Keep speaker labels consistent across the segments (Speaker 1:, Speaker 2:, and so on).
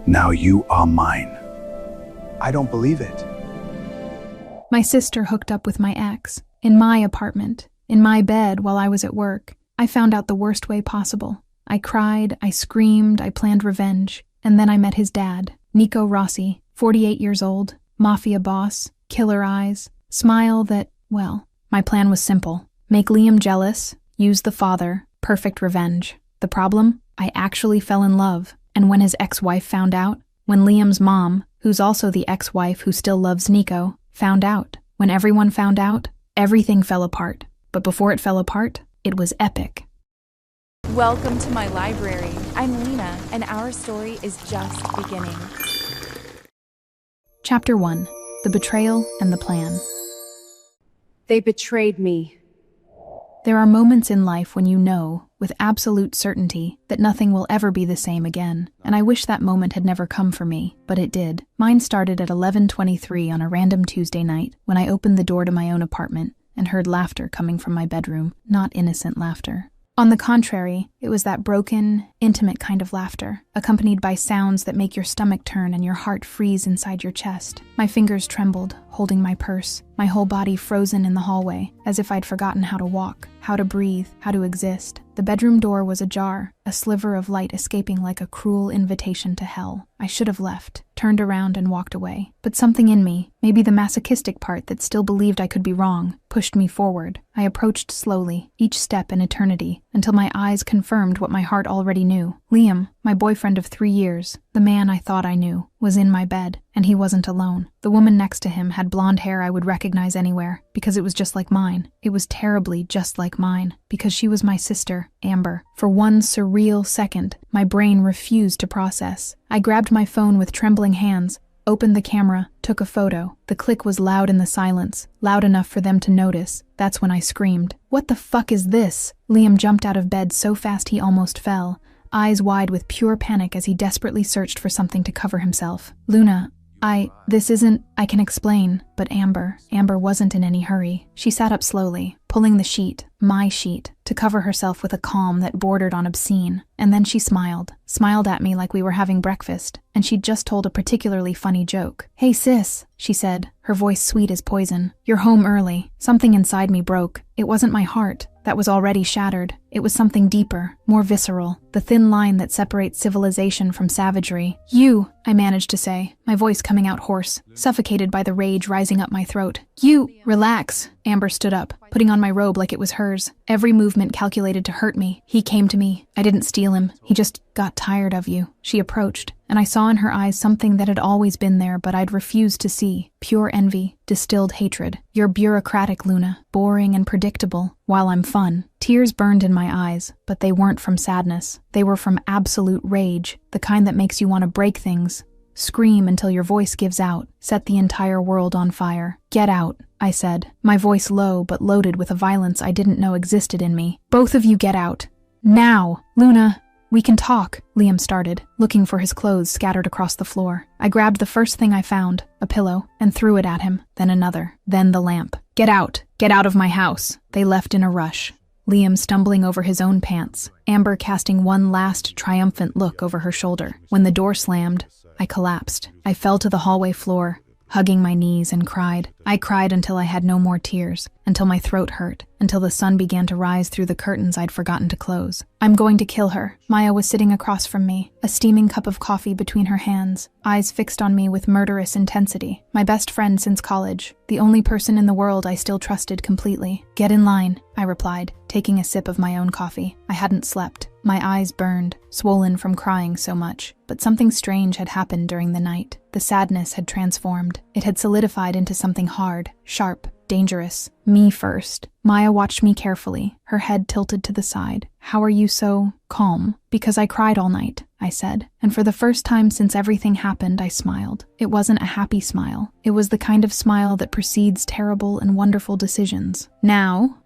Speaker 1: Now you are mine. I don't believe it.
Speaker 2: My sister hooked up with my ex, in my apartment, in my bed while I was at work. I found out the worst way possible. I cried, I screamed, I planned revenge, and then I met his dad, Nico Rossi, 48 years old, Mafia boss, killer eyes, smile that, well, my plan was simple. Make Liam jealous, use the father, perfect revenge. The problem? I actually fell in love, and when his ex-wife found out, when Liam's mom, who's also the ex-wife who still loves Nico, found out, when everyone found out, everything fell apart. But before it fell apart, it was epic.
Speaker 3: Welcome to my library. I'm Lena, and our story is just beginning.
Speaker 2: Chapter 1. The Betrayal and the Plan.
Speaker 4: They betrayed me.
Speaker 2: There are moments in life when you know, with absolute certainty, that nothing will ever be the same again, and I wish that moment had never come for me, but it did. Mine started at 11:23 on a random Tuesday night, when I opened the door to my own apartment and heard laughter coming from my bedroom, not innocent laughter. On the contrary, it was that broken, intimate kind of laughter, accompanied by sounds that make your stomach turn and your heart freeze inside your chest. My fingers trembled, holding my purse, my whole body frozen in the hallway, as if I'd forgotten how to walk, how to breathe, how to exist. The bedroom door was ajar, a sliver of light escaping like a cruel invitation to hell. I should have left, turned around and walked away. But something in me, maybe the masochistic part that still believed I could be wrong, pushed me forward. I approached slowly, each step an eternity, until my eyes confirmed what my heart already knew. Liam, my boyfriend of 3 years, the man I thought I knew, was in my bed, and he wasn't alone. The woman next to him had blonde hair I would recognize anywhere, because it was just like mine. It was terribly just like mine, because she was my sister, Amber. For one surreal second, my brain refused to process. I grabbed my phone with trembling hands, opened the camera, took a photo. The click was loud in the silence, loud enough for them to notice. That's when I screamed. "What the fuck is this?" Liam jumped out of bed so fast he almost fell, eyes wide with pure panic as he desperately searched for something to cover himself. "Luna, I can explain," but Amber wasn't in any hurry. She sat up slowly, pulling the sheet, my sheet, to cover herself with a calm that bordered on obscene. And then she smiled at me like we were having breakfast, and she'd just told a particularly funny joke. "Hey sis," she said, her voice sweet as poison. "You're home early." Something inside me broke. It wasn't my heart. That was already shattered. It was something deeper, more visceral, the thin line that separates civilization from savagery. "You," I managed to say, my voice coming out hoarse, suffocated by the rage rising up my throat. "You, relax." Amber stood up, putting on my robe like it was hers, every movement calculated to hurt me. "He came to me. I didn't steal him. He just got tired of you." She approached, and I saw in her eyes something that had always been there but I'd refused to see. Pure envy, distilled hatred. "You're bureaucratic, Luna, boring and predictable, while I'm fun." Tears burned in my eyes, but they weren't from sadness. They were from absolute rage, the kind that makes you want to break things. Scream until your voice gives out, set the entire world on fire. "Get out," I said, my voice low but loaded with a violence I didn't know existed in me. "Both of you get out. Now!" "Luna, we can talk," Liam started, looking for his clothes scattered across the floor. I grabbed the first thing I found, a pillow, and threw it at him, then another, then the lamp. Get out of my house." They left in a rush. Liam stumbling over his own pants, Amber casting one last triumphant look over her shoulder. When the door slammed, I collapsed. I fell to the hallway floor, hugging my knees, and cried. I cried until I had no more tears, until my throat hurt, until the sun began to rise through the curtains I'd forgotten to close. "I'm going to kill her." Maya was sitting across from me, a steaming cup of coffee between her hands, eyes fixed on me with murderous intensity. My best friend since college, the only person in the world I still trusted completely. "Get in line," I replied, taking a sip of my own coffee. I hadn't slept. My eyes burned, swollen from crying so much. But something strange had happened during the night. The sadness had transformed. It had solidified into something hard, sharp, dangerous. Me first. Maya watched me carefully, her head tilted to the side. "How are you so calm?" "Because I cried all night," I said. And for the first time since everything happened, I smiled. It wasn't a happy smile. It was the kind of smile that precedes terrible and wonderful decisions. Now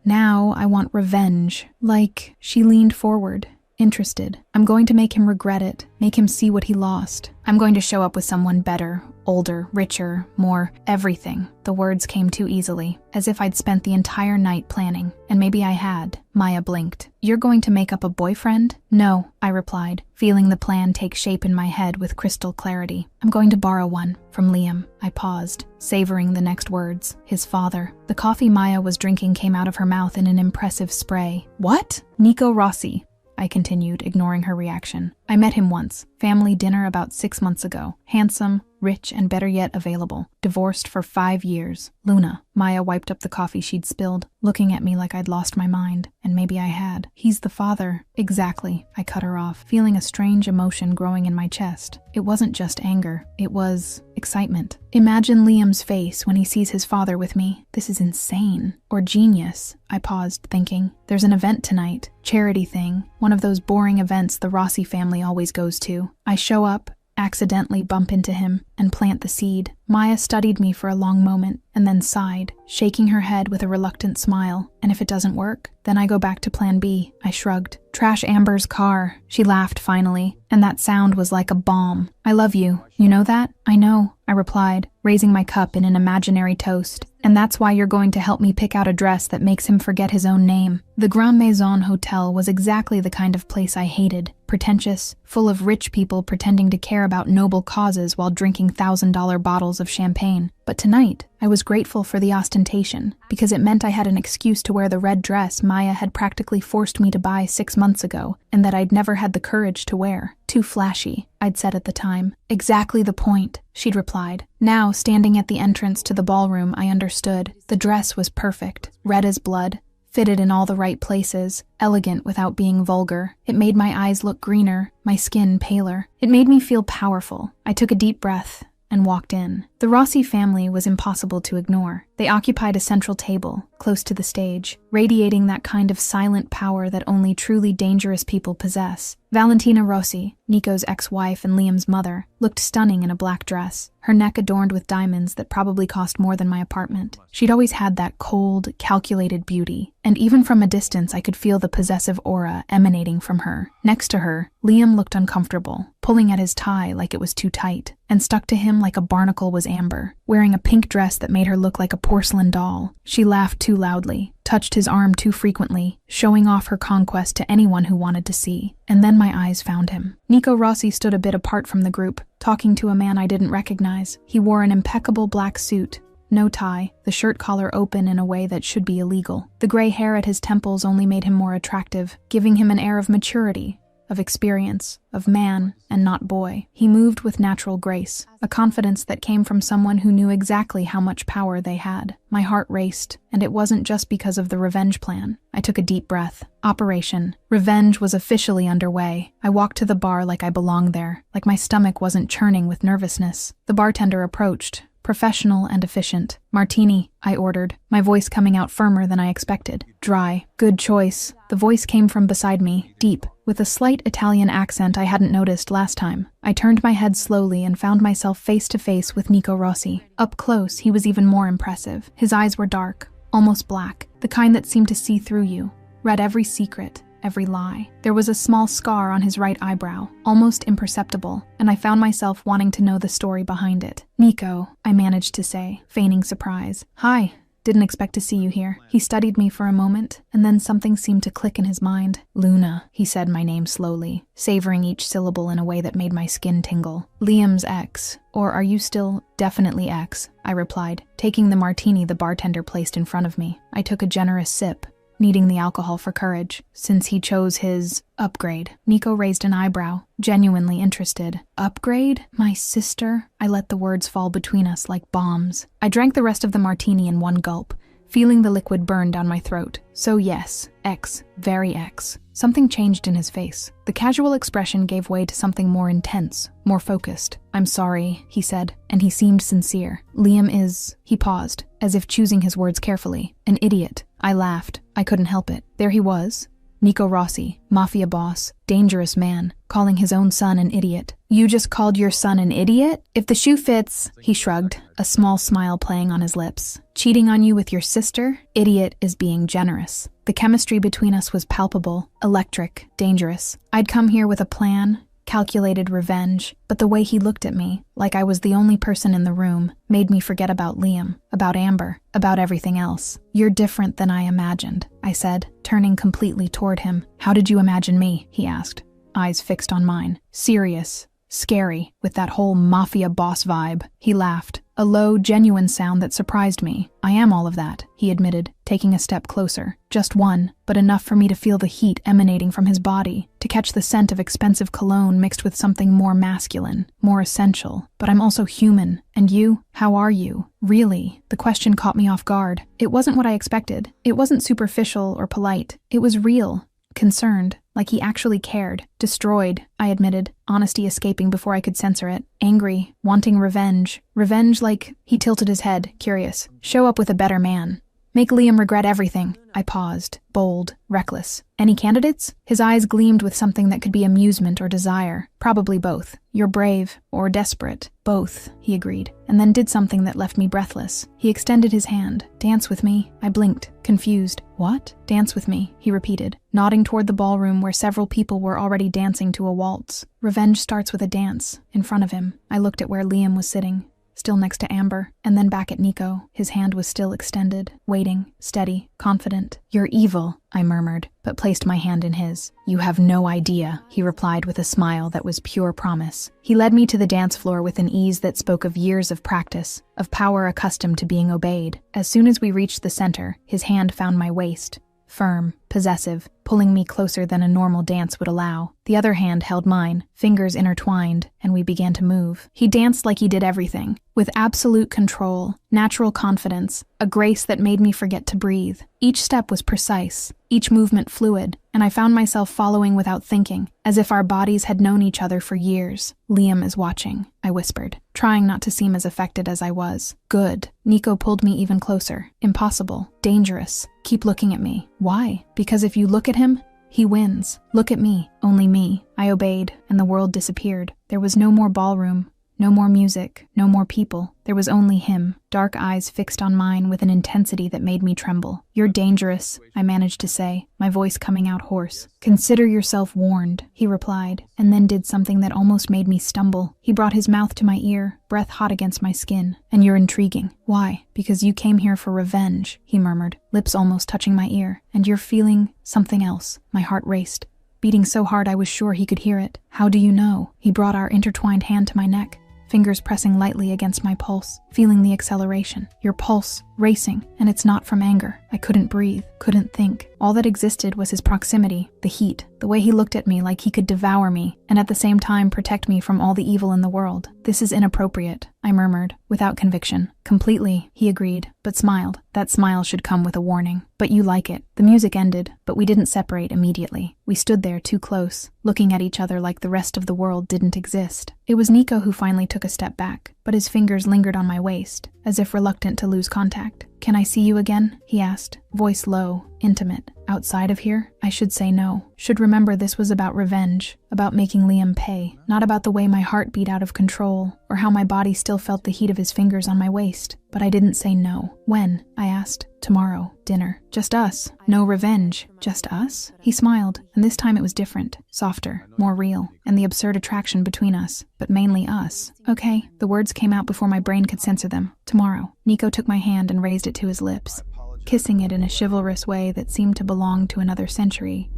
Speaker 2: I want revenge." Like, she leaned forward, interested. "I'm going to make him regret it, make him see what he lost. I'm going to show up with someone better, Older, richer, more, everything. The words came too easily, as if I'd spent the entire night planning. And maybe I had. Maya blinked. You're going to make up a boyfriend? No, I replied, feeling the plan take shape in my head with crystal clarity. I'm going to borrow one. From Liam. I paused, savoring the next words. His father. The coffee Maya was drinking came out of her mouth in an impressive spray. What? Nico Rossi, I continued, ignoring her reaction. I met him once. Family dinner about 6 months ago. Handsome, rich, and better yet available. Divorced for 5 years. Luna. Maya wiped up the coffee she'd spilled, looking at me like I'd lost my mind. And maybe I had. He's the father. Exactly. I cut her off, feeling a strange emotion growing in my chest. It wasn't just anger. It was excitement. Imagine Liam's face when he sees his father with me. This is insane. Or genius. I paused, thinking. There's an event tonight. Charity thing. One of those boring events the Rossi family always goes to. I show up, accidentally bump into him, and plant the seed. Maya studied me for a long moment, and then sighed, shaking her head with a reluctant smile. And if it doesn't work, then I go back to plan B. I shrugged. Trash Amber's car. She laughed finally, and that sound was like a bomb. I love you. You know that? I know, I replied, raising my cup in an imaginary toast. And that's why you're going to help me pick out a dress that makes him forget his own name. The Grand Maison Hotel was exactly the kind of place I hated. Pretentious, full of rich people pretending to care about noble causes while drinking $1,000 bottles of champagne. But tonight, I was grateful for the ostentation, because it meant I had an excuse to wear the red dress Maya had practically forced me to buy 6 months ago, and that I'd never had the courage to wear. Too flashy, I'd said at the time. Exactly the point, she'd replied. Now, standing at the entrance to the ballroom, I understood. The dress was perfect, red as blood, fitted in all the right places, elegant without being vulgar. It made my eyes look greener, my skin paler. It made me feel powerful. I took a deep breath and walked in. The Rossi family was impossible to ignore. They occupied a central table, close to the stage, radiating that kind of silent power that only truly dangerous people possess. Valentina Rossi, Nico's ex-wife and Liam's mother, looked stunning in a black dress, her neck adorned with diamonds that probably cost more than my apartment. She'd always had that cold, calculated beauty, and even from a distance I could feel the possessive aura emanating from her. Next to her, Liam looked uncomfortable, pulling at his tie like it was too tight, and stuck to him like a barnacle was amber, wearing a pink dress that made her look like a porcelain doll. She laughed too loudly, touched his arm too frequently, showing off her conquest to anyone who wanted to see. And then my eyes found him. Nico Rossi stood a bit apart from the group, talking to a man I didn't recognize. He wore an impeccable black suit, no tie, the shirt collar open in a way that should be illegal. The gray hair at his temples only made him more attractive, giving him an air of maturity, of experience, of man and not boy. He moved with natural grace, a confidence that came from someone who knew exactly how much power they had. My heart raced, and it wasn't just because of the revenge plan. I took a deep breath. Operation Revenge was officially underway. I walked to the bar like I belonged there, like my stomach wasn't churning with nervousness. The bartender approached, professional and efficient. Martini, I ordered, my voice coming out firmer than I expected. Dry. Good choice. The voice came from beside me, deep, with a slight Italian accent I hadn't noticed last time. I turned my head slowly and found myself face to face with Nico Rossi. Up close, he was even more impressive. His eyes were dark, almost black, the kind that seemed to see through you, read every secret, every lie. There was a small scar on his right eyebrow, almost imperceptible, and I found myself wanting to know the story behind it. Nico, I managed to say, feigning surprise. Hi. Didn't expect to see you here. He studied me for a moment, and then something seemed to click in his mind. Luna, he said my name slowly, savoring each syllable in a way that made my skin tingle. Liam's ex, or are you still definitely ex? I replied, taking the martini the bartender placed in front of me. I took a generous sip, needing the alcohol for courage, since he chose his upgrade. Nico raised an eyebrow, genuinely interested. Upgrade? My sister? I let the words fall between us like bombs. I drank the rest of the martini in one gulp, feeling the liquid burn down my throat. So yes, ex, very ex. Something changed in his face. The casual expression gave way to something more intense, more focused. I'm sorry, he said, and he seemed sincere. Liam is... He paused, as if choosing his words carefully. An idiot. I laughed. I couldn't help it. There he was. Nico Rossi, Mafia boss, dangerous man, calling his own son an idiot. You just called your son an idiot? If the shoe fits, he shrugged, a small smile playing on his lips. Cheating on you with your sister? Idiot is being generous. The chemistry between us was palpable, electric, dangerous. I'd come here with a plan, calculated revenge, but the way he looked at me, like I was the only person in the room, made me forget about Liam, about Amber, about everything else. "You're different than I imagined," I said, turning completely toward him. "How did you imagine me?" he asked, eyes fixed on mine. Serious, scary, with that whole Mafia boss vibe. He laughed, a low, genuine sound that surprised me. "I am all of that," he admitted, taking a step closer. Just one, but enough for me to feel the heat emanating from his body, to catch the scent of expensive cologne mixed with something more masculine, more essential. "But I'm also human. And you? How are you? Really?" The question caught me off guard. It wasn't what I expected. It wasn't superficial or polite. It was real. Concerned, like he actually cared. "Destroyed," I admitted, honesty escaping before I could censor it. "Angry, wanting revenge. Revenge like..." He tilted his head, curious. "Show up with a better man. Make Liam regret everything." I paused, bold, reckless. "Any candidates?" His eyes gleamed with something that could be amusement or desire. "Probably both. You're brave or desperate." "Both," he agreed, and then did something that left me breathless. He extended his hand. "Dance with me." I blinked, confused. "What?" "Dance with me," he repeated, nodding toward the ballroom where several people were already dancing to a waltz. "Revenge starts with a dance." In front of him, I looked at where Liam was sitting, still next to Amber, and then back at Nico. His hand was still extended, waiting, steady, confident. "You're evil," I murmured, but placed my hand in his. "You have no idea," he replied with a smile that was pure promise. He led me to the dance floor with an ease that spoke of years of practice, of power accustomed to being obeyed. As soon as we reached the center, his hand found my waist. Firm, possessive, pulling me closer than a normal dance would allow. The other hand held mine, fingers intertwined, and we began to move. He danced like he did everything, with absolute control, natural confidence, a grace that made me forget to breathe. Each step was precise, each movement fluid, and I found myself following without thinking, as if our bodies had known each other for years. "Liam is watching," I whispered, trying not to seem as affected as I was. "Good." Nico pulled me even closer. "Impossible. Dangerous. Keep looking at me." "Why?" "Because if you look at him, he wins. Look at me. Only me." I obeyed, and the world disappeared. There was no more ballroom, no more music, no more people. There was only him, dark eyes fixed on mine with an intensity that made me tremble. "You're dangerous," I managed to say, my voice coming out hoarse. "Consider yourself warned," he replied, and then did something that almost made me stumble. He brought his mouth to my ear, breath hot against my skin. "And you're intriguing." "Why?" "Because you came here for revenge," he murmured, lips almost touching my ear. "And you're feeling something else." My heart raced, beating so hard I was sure he could hear it. "How do you know?" He brought our intertwined hand to my neck, fingers pressing lightly against my pulse, feeling the acceleration. "Your pulse, racing, and it's not from anger." I couldn't breathe, couldn't think. All that existed was his proximity, the heat, the way he looked at me like he could devour me, and at the same time protect me from all the evil in the world. "This is inappropriate," I murmured, without conviction. "Completely," he agreed, but smiled. That smile should come with a warning. "But you like it." The music ended, but we didn't separate immediately. We stood there too close, looking at each other like the rest of the world didn't exist. It was Nico who finally took a step back, but his fingers lingered on my waist, as if reluctant to lose contact. "Can I see you again?" he asked, voice low, intimate. "Outside of here?" I should say no. Should remember this was about revenge, about making Liam pay, not about the way my heart beat out of control, or how my body still felt the heat of his fingers on my waist. But I didn't say no. "When?" I asked. "Tomorrow. Dinner. Just us. No revenge. Just us?" He smiled, and this time it was different, softer, more real, and the absurd attraction between us, but mainly us. "Okay." The words came out before my brain could censor them. "Tomorrow." Nico took my hand and raised it to his lips, kissing it in a chivalrous way that seemed to belong to another century.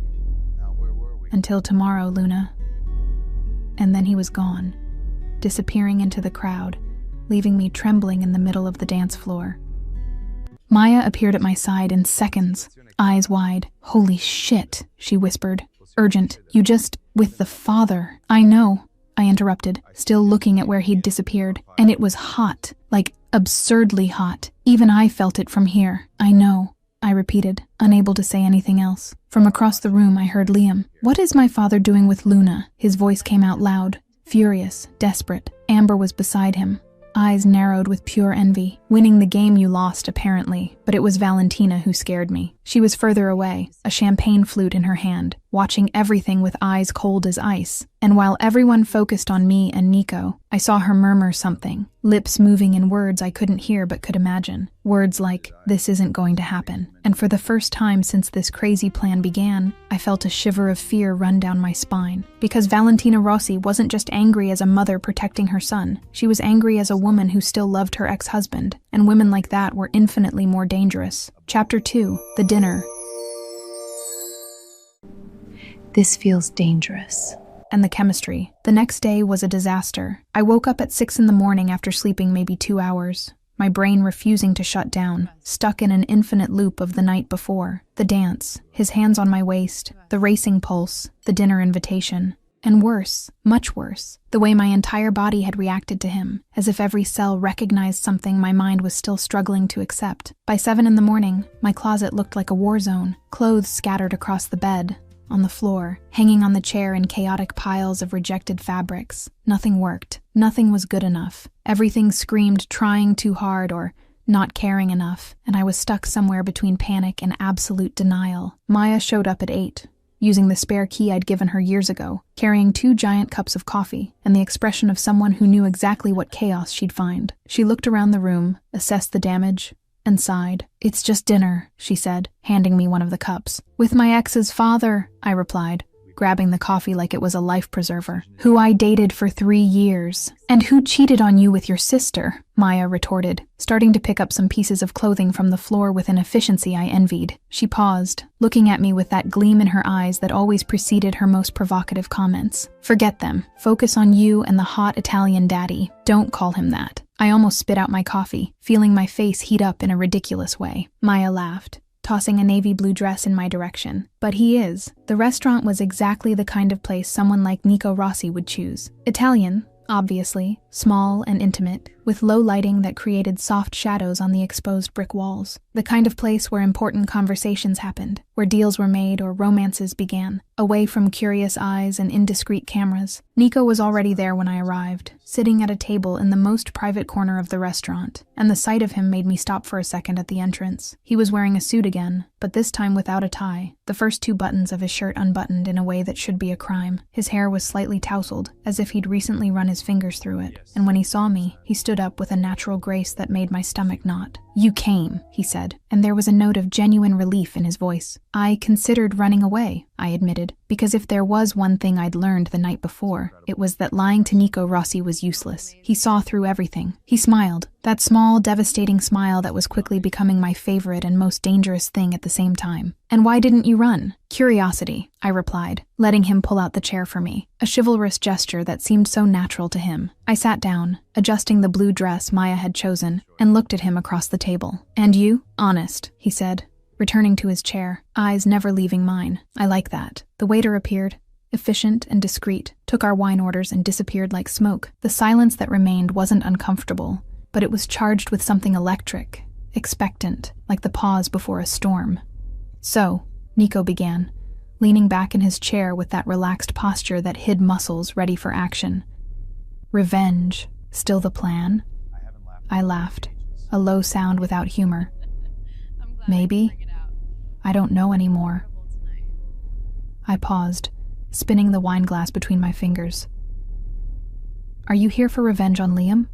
Speaker 2: "Until tomorrow, Luna." And then he was gone, disappearing into the crowd, leaving me trembling in the middle of the dance floor. Maya appeared at my side in seconds, eyes wide. "Holy shit," she whispered. "Urgent. You just... with the father." "I know," I interrupted, still looking at where he'd disappeared. "And it was hot, like absurdly hot. Even I felt it from here." "I know," I repeated, unable to say anything else. From across the room I heard Liam. "What is my father doing with Luna?" His voice came out loud, furious, desperate. Amber was beside him, eyes narrowed with pure envy. "Winning the game you lost, apparently, but it was Valentina who scared me." She was further away, a champagne flute in her hand, watching everything with eyes cold as ice. And while everyone focused on me and Nico, I saw her murmur something, lips moving in words I couldn't hear but could imagine. Words like, "This isn't going to happen." And for the first time since this crazy plan began, I felt a shiver of fear run down my spine. Because Valentina Rossi wasn't just angry as a mother protecting her son, she was angry as a woman who still loved her ex-husband, and women like that were infinitely more dangerous. Chapter 2, The Dinner.
Speaker 4: This feels dangerous.
Speaker 2: And the chemistry. The next day was a disaster. I woke up at 6 in the morning after sleeping maybe 2 hours. My brain refusing to shut down, stuck in an infinite loop of the night before. The dance, his hands on my waist, the racing pulse, the dinner invitation. And worse, much worse, the way my entire body had reacted to him, as if every cell recognized something my mind was still struggling to accept. By 7 in the morning, my closet looked like a war zone, clothes scattered across the bed, on the floor, hanging on the chair in chaotic piles of rejected fabrics. Nothing worked. Nothing was good enough. Everything screamed trying too hard or not caring enough, and I was stuck somewhere between panic and absolute denial. Maya showed up at 8, using the spare key I'd given her years ago, carrying 2 giant cups of coffee, and the expression of someone who knew exactly what chaos she'd find. She looked around the room, assessed the damage, and sighed. "It's just dinner," she said, handing me one of the cups. "With my ex's father," I replied, grabbing the coffee like it was a life preserver. "Who I dated for 3 years. And who cheated on you with your sister," Maya retorted, starting to pick up some pieces of clothing from the floor with an efficiency I envied. She paused, looking at me with that gleam in her eyes that always preceded her most provocative comments. "Forget them. Focus on you and the hot Italian daddy. Don't call him that." I almost spit out my coffee, feeling my face heat up in a ridiculous way. Maya laughed, tossing a navy blue dress in my direction. "But he is." The restaurant was exactly the kind of place someone like Nico Rossi would choose. Italian, obviously, small and intimate, with low lighting that created soft shadows on the exposed brick walls. The kind of place where important conversations happened, where deals were made or romances began, away from curious eyes and indiscreet cameras. Nico was already there when I arrived, sitting at a table in the most private corner of the restaurant, and the sight of him made me stop for a second at the entrance. He was wearing a suit again, but this time without a tie, the first 2 buttons of his shirt unbuttoned in a way that should be a crime. His hair was slightly tousled, as if he'd recently run his fingers through it, and when he saw me, he stood up with a natural grace that made my stomach knot. "You came," he said, and there was a note of genuine relief in his voice. "I considered running away," I admitted, because if there was one thing I'd learned the night before, it was that lying to Nico Rossi was useless. He saw through everything. He smiled, that small, devastating smile that was quickly becoming my favorite and most dangerous thing at the same time. "And why didn't you run?" "Curiosity," I replied, letting him pull out the chair for me, a chivalrous gesture that seemed so natural to him. I sat down, adjusting the blue dress Maya had chosen, and looked at him across the table. "And you?" "Honest," he said, returning to his chair, eyes never leaving mine. "I like that." The waiter appeared, efficient and discreet, took our wine orders and disappeared like smoke. The silence that remained wasn't uncomfortable, but it was charged with something electric, expectant, like the pause before a storm. "So," Nico began, leaning back in his chair with that relaxed posture that hid muscles ready for action. "Revenge, still the plan?" I laughed, a low sound without humor. "Maybe. I don't know anymore." I paused, spinning the wine glass between my fingers. "Are you here for revenge on Liam?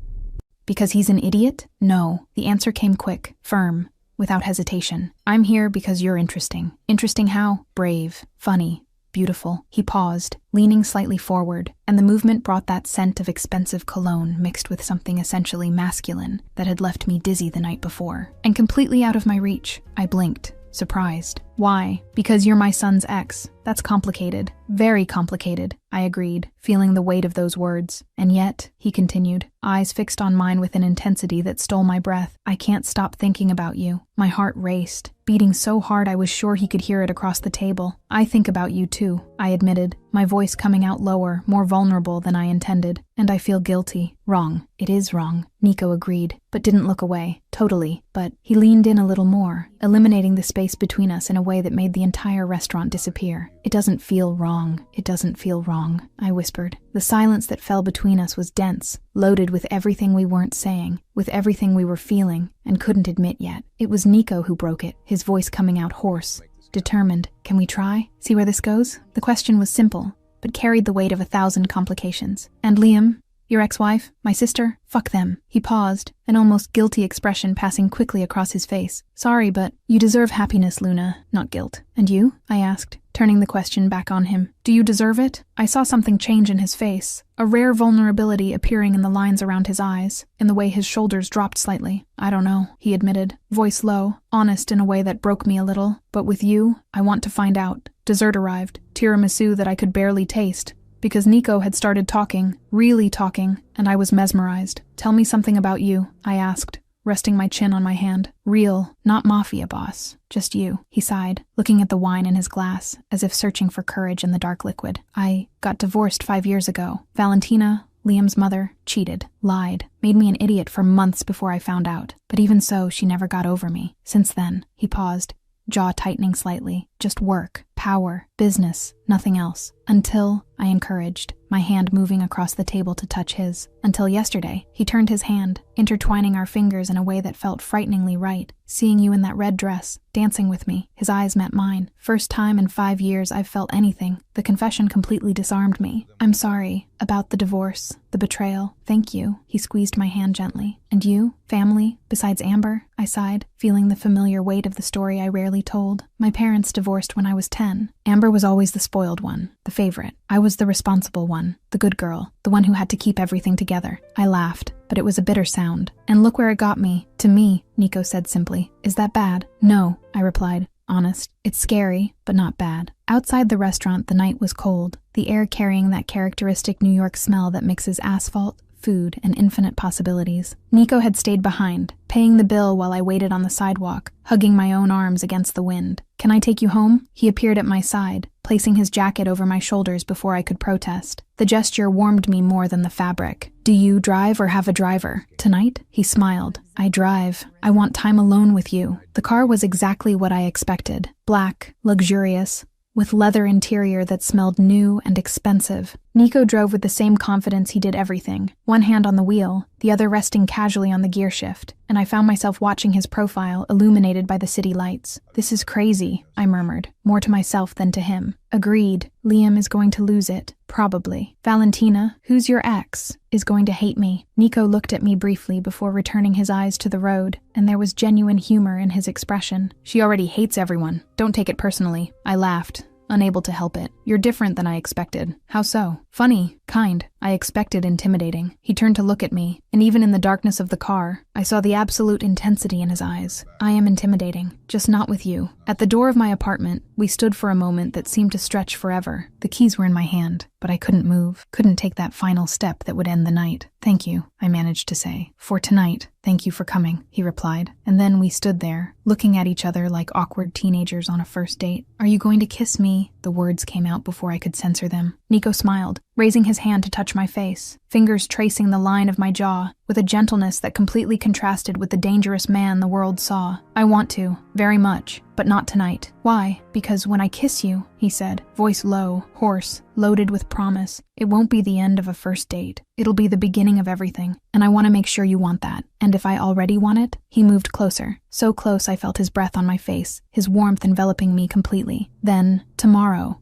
Speaker 2: Because he's an idiot?" "No." The answer came quick, firm, without hesitation. "I'm here because you're interesting." "Interesting how?" "Brave, funny, beautiful." He paused, leaning slightly forward, and the movement brought that scent of expensive cologne mixed with something essentially masculine that had left me dizzy the night before. And completely out of my reach, I blinked, surprised. "Why?" "Because you're my son's ex. That's complicated. Very complicated," I agreed, feeling the weight of those words. "And yet," he continued, eyes fixed on mine with an intensity that stole my breath, "I can't stop thinking about you." My heart raced, beating so hard I was sure he could hear it across the table. "I think about you too," I admitted, my voice coming out lower, more vulnerable than I intended. "And I feel guilty." "Wrong. It is wrong," Nico agreed, but didn't look away. "Totally." But he leaned in a little more, eliminating the space between us in a way that made the entire restaurant disappear. "It doesn't feel wrong. It doesn't feel wrong," I whispered. The silence that fell between us was dense, loaded with everything we weren't saying, with everything we were feeling and couldn't admit yet. It was Nico who broke it, his voice coming out hoarse, determined. "Can we try? See where this goes?" The question was simple, but carried the weight of 1,000 complications. "And Liam? Your ex-wife? My sister? Fuck them." He paused, an almost guilty expression passing quickly across his face. "Sorry, but you deserve happiness, Luna, not guilt." "And you?" I asked, turning the question back on him. "Do you deserve it?" I saw something change in his face, a rare vulnerability appearing in the lines around his eyes, in the way his shoulders dropped slightly. "I don't know," he admitted, voice low, honest in a way that broke me a little. "But with you, I want to find out." Dessert arrived, tiramisu that I could barely taste, because Nico had started talking, really talking, and I was mesmerized. "Tell me something about you," I asked, resting my chin on my hand. "Real, not Mafia, boss. Just you," he sighed, looking at the wine in his glass, as if searching for courage in the dark liquid. "I got divorced 5 years ago. Valentina, Liam's mother, cheated, lied, made me an idiot for months before I found out. But even so, she never got over me. Since then," he paused, jaw tightening slightly, "just work, power, business, nothing else. Until," I encouraged, my hand moving across the table to touch his. "Until yesterday." He turned his hand, intertwining our fingers in a way that felt frighteningly right. "Seeing you in that red dress, dancing with me." His eyes met mine. "First time in 5 years I've felt anything." The confession completely disarmed me. "I'm sorry. About the divorce, the betrayal. Thank you." He squeezed my hand gently. "And you? Family? Besides Amber?" I sighed, feeling the familiar weight of the story I rarely told. "My parents divorced when I was 10. Amber was always the spoiled one, the favorite. I was the responsible one, the good girl, the one who had to keep everything together." I laughed, but it was a bitter sound. "And look where it got me. To me," Nico said simply. "Is that bad?" "No," I replied, honest. "It's scary, but not bad." Outside the restaurant, the night was cold, the air carrying that characteristic New York smell that mixes asphalt, food, and infinite possibilities. Nico had stayed behind, paying the bill while I waited on the sidewalk, hugging my own arms against the wind. "Can I take you home?" He appeared at my side, placing his jacket over my shoulders before I could protest. The gesture warmed me more than the fabric. "Do you drive or have a driver?" "Tonight?" He smiled. "I drive. I want time alone with you." The car was exactly what I expected. Black, luxurious, with leather interior that smelled new and expensive. Nico drove with the same confidence he did everything, one hand on the wheel, the other resting casually on the gear shift, and I found myself watching his profile illuminated by the city lights. "This is crazy," I murmured, more to myself than to him. "Agreed. Liam is going to lose it. Probably. Valentina, who's your ex, is going to hate me." Nico looked at me briefly before returning his eyes to the road, and there was genuine humor in his expression. "She already hates everyone. Don't take it personally." I laughed, unable to help it. "You're different than I expected." "How so?" "Funny. Kind. I expected intimidating." He turned to look at me, and even in the darkness of the car, I saw the absolute intensity in his eyes. "I am intimidating, just not with you." At the door of my apartment, we stood for a moment that seemed to stretch forever. The keys were in my hand, but I couldn't move, couldn't take that final step that would end the night. "Thank you," I managed to say. "For tonight. Thank you for coming," he replied. And then we stood there, looking at each other like awkward teenagers on a first date. "Are you going to kiss me?" The words came out before I could censor them. Nico smiled, raising his hand to touch my face, fingers tracing the line of my jaw, with a gentleness that completely contrasted with the dangerous man the world saw. "I want to, very much, but not tonight." "Why?" "Because when I kiss you," he said, voice low, hoarse, loaded with promise, "it won't be the end of a first date. It'll be the beginning of everything, and I want to make sure you want that. And if I already want it?" He moved closer, so close I felt his breath on my face, his warmth enveloping me completely. "Then, tomorrow,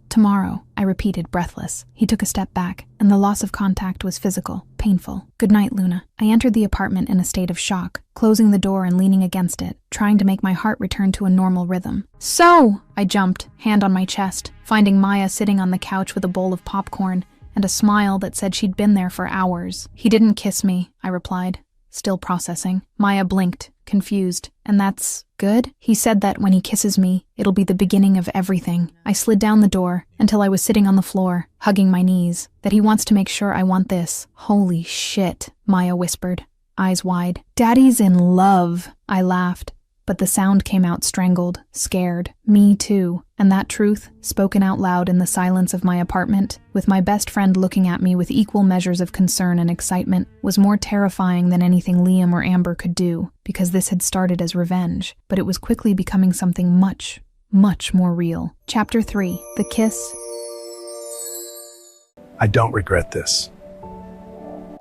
Speaker 2: I repeated, breathless. He took a step back, and the loss of contact was physical, painful. "Good night, Luna." I entered the apartment in a state of shock, closing the door and leaning against it, trying to make my heart return to a normal rhythm. "So!" I jumped, hand on my chest, finding Maya sitting on the couch with a bowl of popcorn and a smile that said she'd been there for hours. "He didn't kiss me," I replied, still processing. Maya blinked, confused. "And that's good?" "He said that when he kisses me, it'll be the beginning of everything." I slid down the door until I was sitting on the floor, hugging my knees. "That he wants to make sure I want this." "Holy shit," Maya whispered, eyes wide. "Daddy's in love." I laughed, but the sound came out strangled, scared. Me too. And that truth, spoken out loud in the silence of my apartment, with my best friend looking at me with equal measures of concern and excitement, was more terrifying than anything Liam or Amber could do, because this had started as revenge, but it was quickly becoming something much, much more real. Chapter 3. The Kiss
Speaker 1: I don't regret this.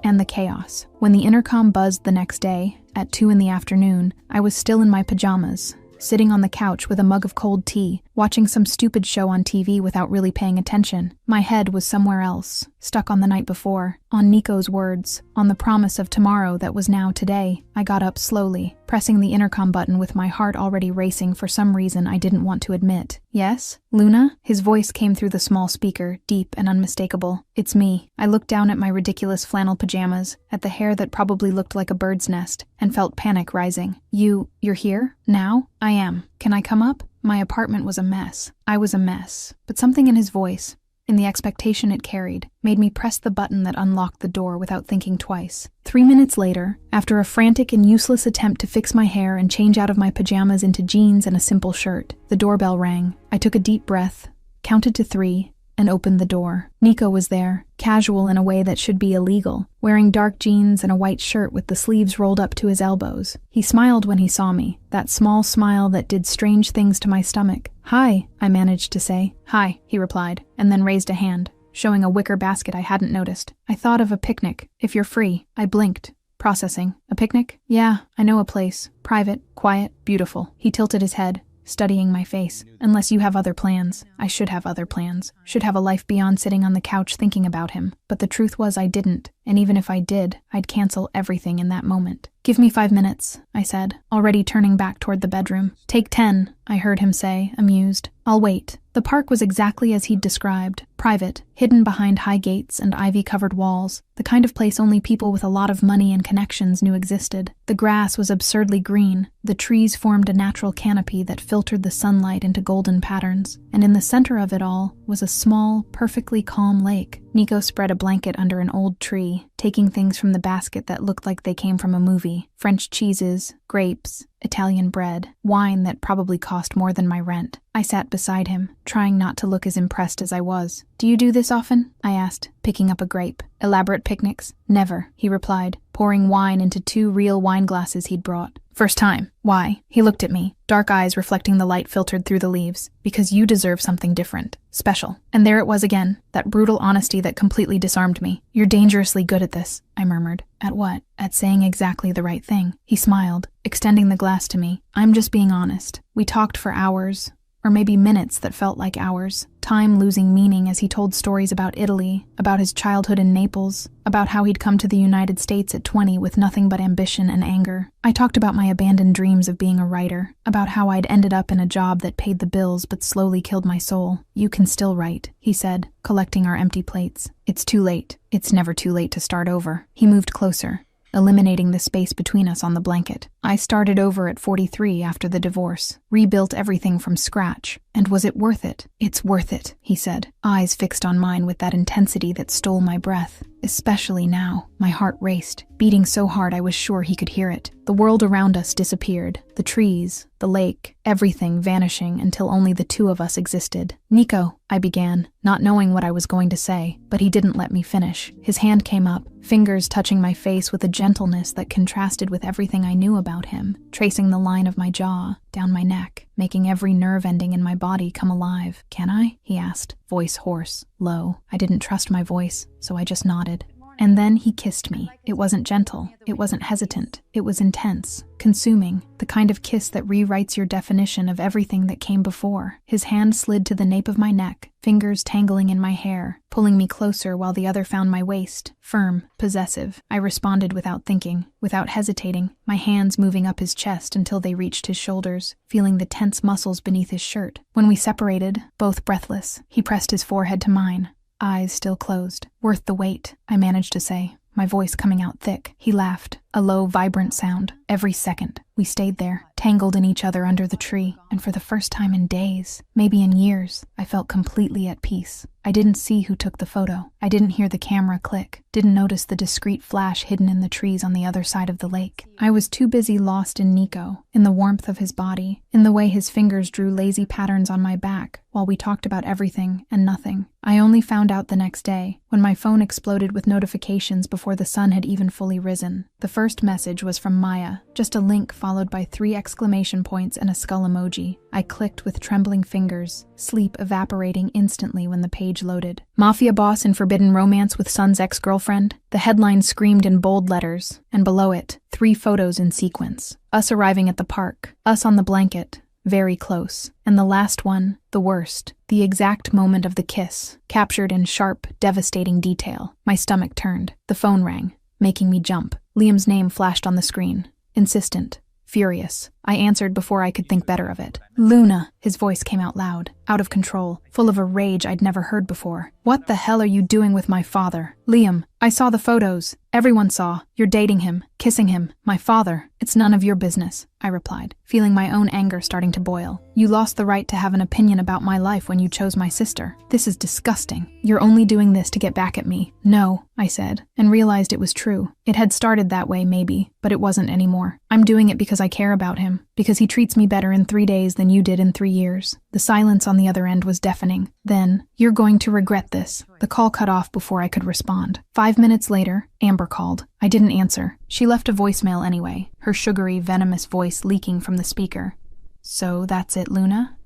Speaker 2: and the Chaos. When the intercom buzzed the next day, at 2 in the afternoon, I was still in my pajamas, sitting on the couch with a mug of cold tea, watching some stupid show on TV without really paying attention. My head was somewhere else, stuck on the night before, on Nico's words, on the promise of tomorrow that was now today. I got up slowly, pressing the intercom button with my heart already racing for some reason I didn't want to admit. Yes? Luna? His voice came through the small speaker, deep and unmistakable. It's me. I looked down at my ridiculous flannel pajamas, at the hair that probably looked like a bird's nest, and felt panic rising. You're here? Now? I am. Can I come up? My apartment was a mess. I was a mess. But something in his voice, in the expectation it carried, made me press the button that unlocked the door without thinking twice. 3 minutes later, after a frantic and useless attempt to fix my hair and change out of my pajamas into jeans and a simple shirt, the doorbell rang. I took a deep breath, counted to 3, and opened the door. Nico was there, casual in a way that should be illegal, wearing dark jeans and a white shirt with the sleeves rolled up to his elbows. He smiled when he saw me, that small smile that did strange things to my stomach. "Hi," I managed to say. "Hi," he replied, and then raised a hand, showing a wicker basket I hadn't noticed. "I thought of a picnic, if you're free." I blinked. Processing. "A picnic? Yeah, I know a place. Private, quiet, beautiful." He tilted his head, studying my face. "Unless you have other plans." I should have other plans. Should have a life beyond sitting on the couch thinking about him. But the truth was I didn't. And even if I did, I'd cancel everything in that moment. "Give me 5 minutes," I said, already turning back toward the bedroom. "Take 10, I heard him say, amused. "I'll wait." The park was exactly as he'd described. Private, hidden behind high gates and ivy-covered walls. The kind of place only people with a lot of money and connections knew existed. The grass was absurdly green. The trees formed a natural canopy that filtered the sunlight into golden patterns. And in the center of it all was a small, perfectly calm lake. Nico spread a blanket under an old tree, taking things from the basket that looked like they came from a movie. French cheeses, grapes, Italian bread, wine that probably cost more than my rent. I sat beside him, trying not to look as impressed as I was. "Do you do this often?" I asked, picking up a grape. "Elaborate picnics?" "Never," he replied, pouring wine into 2 real wine glasses he'd brought. "First time. Why?" He looked at me, dark eyes reflecting the light filtered through the leaves. "Because you deserve something different. Special." And there it was again, that brutal honesty that completely disarmed me. "You're dangerously good at this," I murmured. "At what?" "At saying exactly the right thing." He smiled, extending the glass to me. "I'm just being honest. We talked for hours, or maybe minutes that felt like hours. Time losing meaning as he told stories about Italy, about his childhood in Naples, about how he'd come to the United States at 20 with nothing but ambition and anger. I talked about my abandoned dreams of being a writer, about how I'd ended up in a job that paid the bills but slowly killed my soul. "You can still write," he said, collecting our empty plates. "It's too late. It's never too late to start over." He moved closer, eliminating the space between us on the blanket. "I started over at 43 after the divorce, rebuilt everything from scratch. And was it worth it?" "It's worth it," he said, eyes fixed on mine with that intensity that stole my breath. Especially now. My heart raced, beating so hard I was sure he could hear it. The world around us disappeared. The trees, the lake, everything vanishing until only the 2 of us existed. "Nico," I began, not knowing what I was going to say, but he didn't let me finish. His hand came up, fingers touching my face with a gentleness that contrasted with everything I knew about him, tracing the line of my jaw, down my neck, making every nerve ending in my body come alive. "Can I?" he asked, voice hoarse, low. I didn't trust my voice, so I just nodded. And then he kissed me. It wasn't gentle. It wasn't hesitant. It was intense, consuming, the kind of kiss that rewrites your definition of everything that came before. His hand slid to the nape of my neck, fingers tangling in my hair, pulling me closer while the other found my waist, firm, possessive. I responded without thinking, without hesitating, my hands moving up his chest until they reached his shoulders, feeling the tense muscles beneath his shirt. When we separated, both breathless, he pressed his forehead to mine, eyes still closed. "Worth the wait," I managed to say, my voice coming out thick. He laughed, a low, vibrant sound, every second. We stayed there, tangled in each other under the tree, and for the first time in days, maybe in years, I felt completely at peace. I didn't see who took the photo. I didn't hear the camera click, didn't notice the discreet flash hidden in the trees on the other side of the lake. I was too busy lost in Nico, in the warmth of his body, in the way his fingers drew lazy patterns on my back while we talked about everything and nothing. I only found out the next day, when my phone exploded with notifications before the sun had even fully risen. The first message was from Maya, just a link followed by 3 exclamation points and a skull emoji. I clicked with trembling fingers, sleep evaporating instantly when the page loaded. Mafia boss in forbidden romance with son's ex-girlfriend? The headline screamed in bold letters, and below it, 3 photos in sequence. Us arriving at the park, us on the blanket, very close. And the last one, the worst, the exact moment of the kiss, captured in sharp, devastating detail. My stomach turned. The phone rang, making me jump. Liam's name flashed on the screen. Insistent, furious. I answered before I could think better of it. Luna, his voice came out loud, out of control, full of a rage I'd never heard before. What the hell are you doing with my father? Liam, I saw the photos. Everyone saw. You're dating him, kissing him. My father. It's none of your business, I replied, feeling my own anger starting to boil. You lost the right to have an opinion about my life when you chose my sister. This is disgusting. You're only doing this to get back at me. No, I said, and realized it was true. It had started that way, maybe, but it wasn't anymore. I'm doing it because I care about him. Because he treats me better in 3 days than you did in 3 years. The silence on the other end was deafening. Then, you're going to regret this. The call cut off before I could respond. 5 minutes later, Amber called. I didn't answer. She left a voicemail anyway, her sugary, venomous voice leaking from the speaker. So that's it, Luna?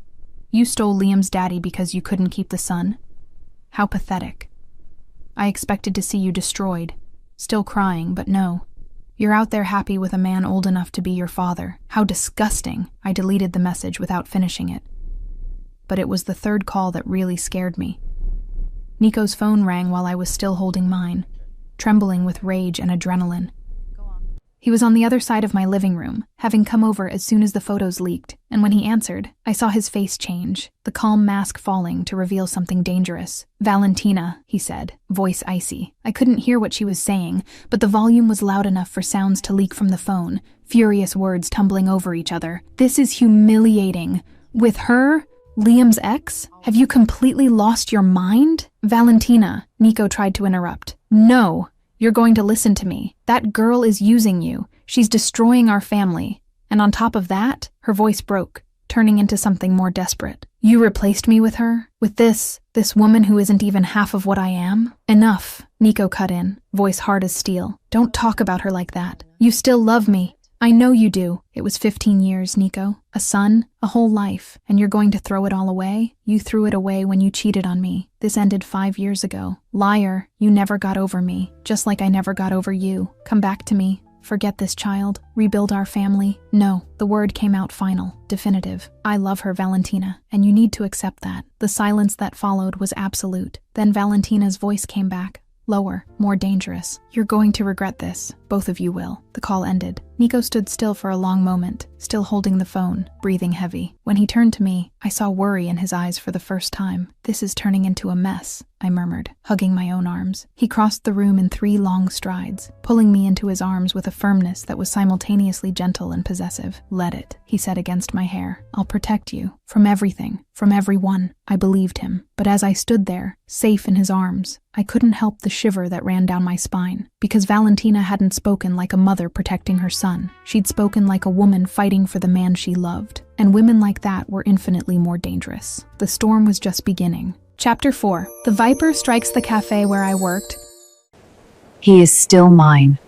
Speaker 2: You stole Liam's daddy because you couldn't keep the son? How pathetic. I expected to see you destroyed. Still crying, but no. You're out there happy with a man old enough to be your father. How disgusting. I deleted the message without finishing it. But it was the third call that really scared me. Nico's phone rang while I was still holding mine, trembling with rage and adrenaline. He was on the other side of my living room, having come over as soon as the photos leaked, and when he answered, I saw his face change, the calm mask falling to reveal something dangerous. Valentina, he said, voice icy. I couldn't hear what she was saying, but the volume was loud enough for sounds to leak from the phone, furious words tumbling over each other. This is humiliating. With her? Liam's ex? Have you completely lost your mind? Valentina, Nico tried to interrupt. No. You're going to listen to me. That girl is using you. She's destroying our family. And on top of that, her voice broke, turning into something more desperate. You replaced me with her? With this woman who isn't even half of what I am? Enough, Nico cut in, voice hard as steel. Don't talk about her like that. You still love me. I know you do. It was 15 years, Nico. A son, a whole life, and you're going to throw it all away? You threw it away when you cheated on me. This ended 5 years ago. Liar, you never got over me, just like I never got over you. Come back to me. Forget this child. Rebuild our family. No, the word came out final, definitive. I love her, Valentina, and you need to accept that. The silence that followed was absolute. Then Valentina's voice came back. Lower, more dangerous. You're going to regret this. Both of you will. The call ended. Nico stood still for a long moment, still holding the phone, breathing heavy. When he turned to me, I saw worry in his eyes for the first time. This is turning into a mess, I murmured, hugging my own arms. He crossed the room in 3 long strides, pulling me into his arms with a firmness that was simultaneously gentle and possessive. Let it, he said against my hair. I'll protect you. From everything. From everyone. I believed him. But as I stood there, safe in his arms, I couldn't help the shiver that ran down my spine. Because Valentina hadn't spoken like a mother protecting her son. She'd spoken like a woman fighting for the man she loved. And women like that were infinitely more dangerous. The storm was just beginning. Chapter 4. The Viper strikes the cafe where I worked.
Speaker 4: He is still mine.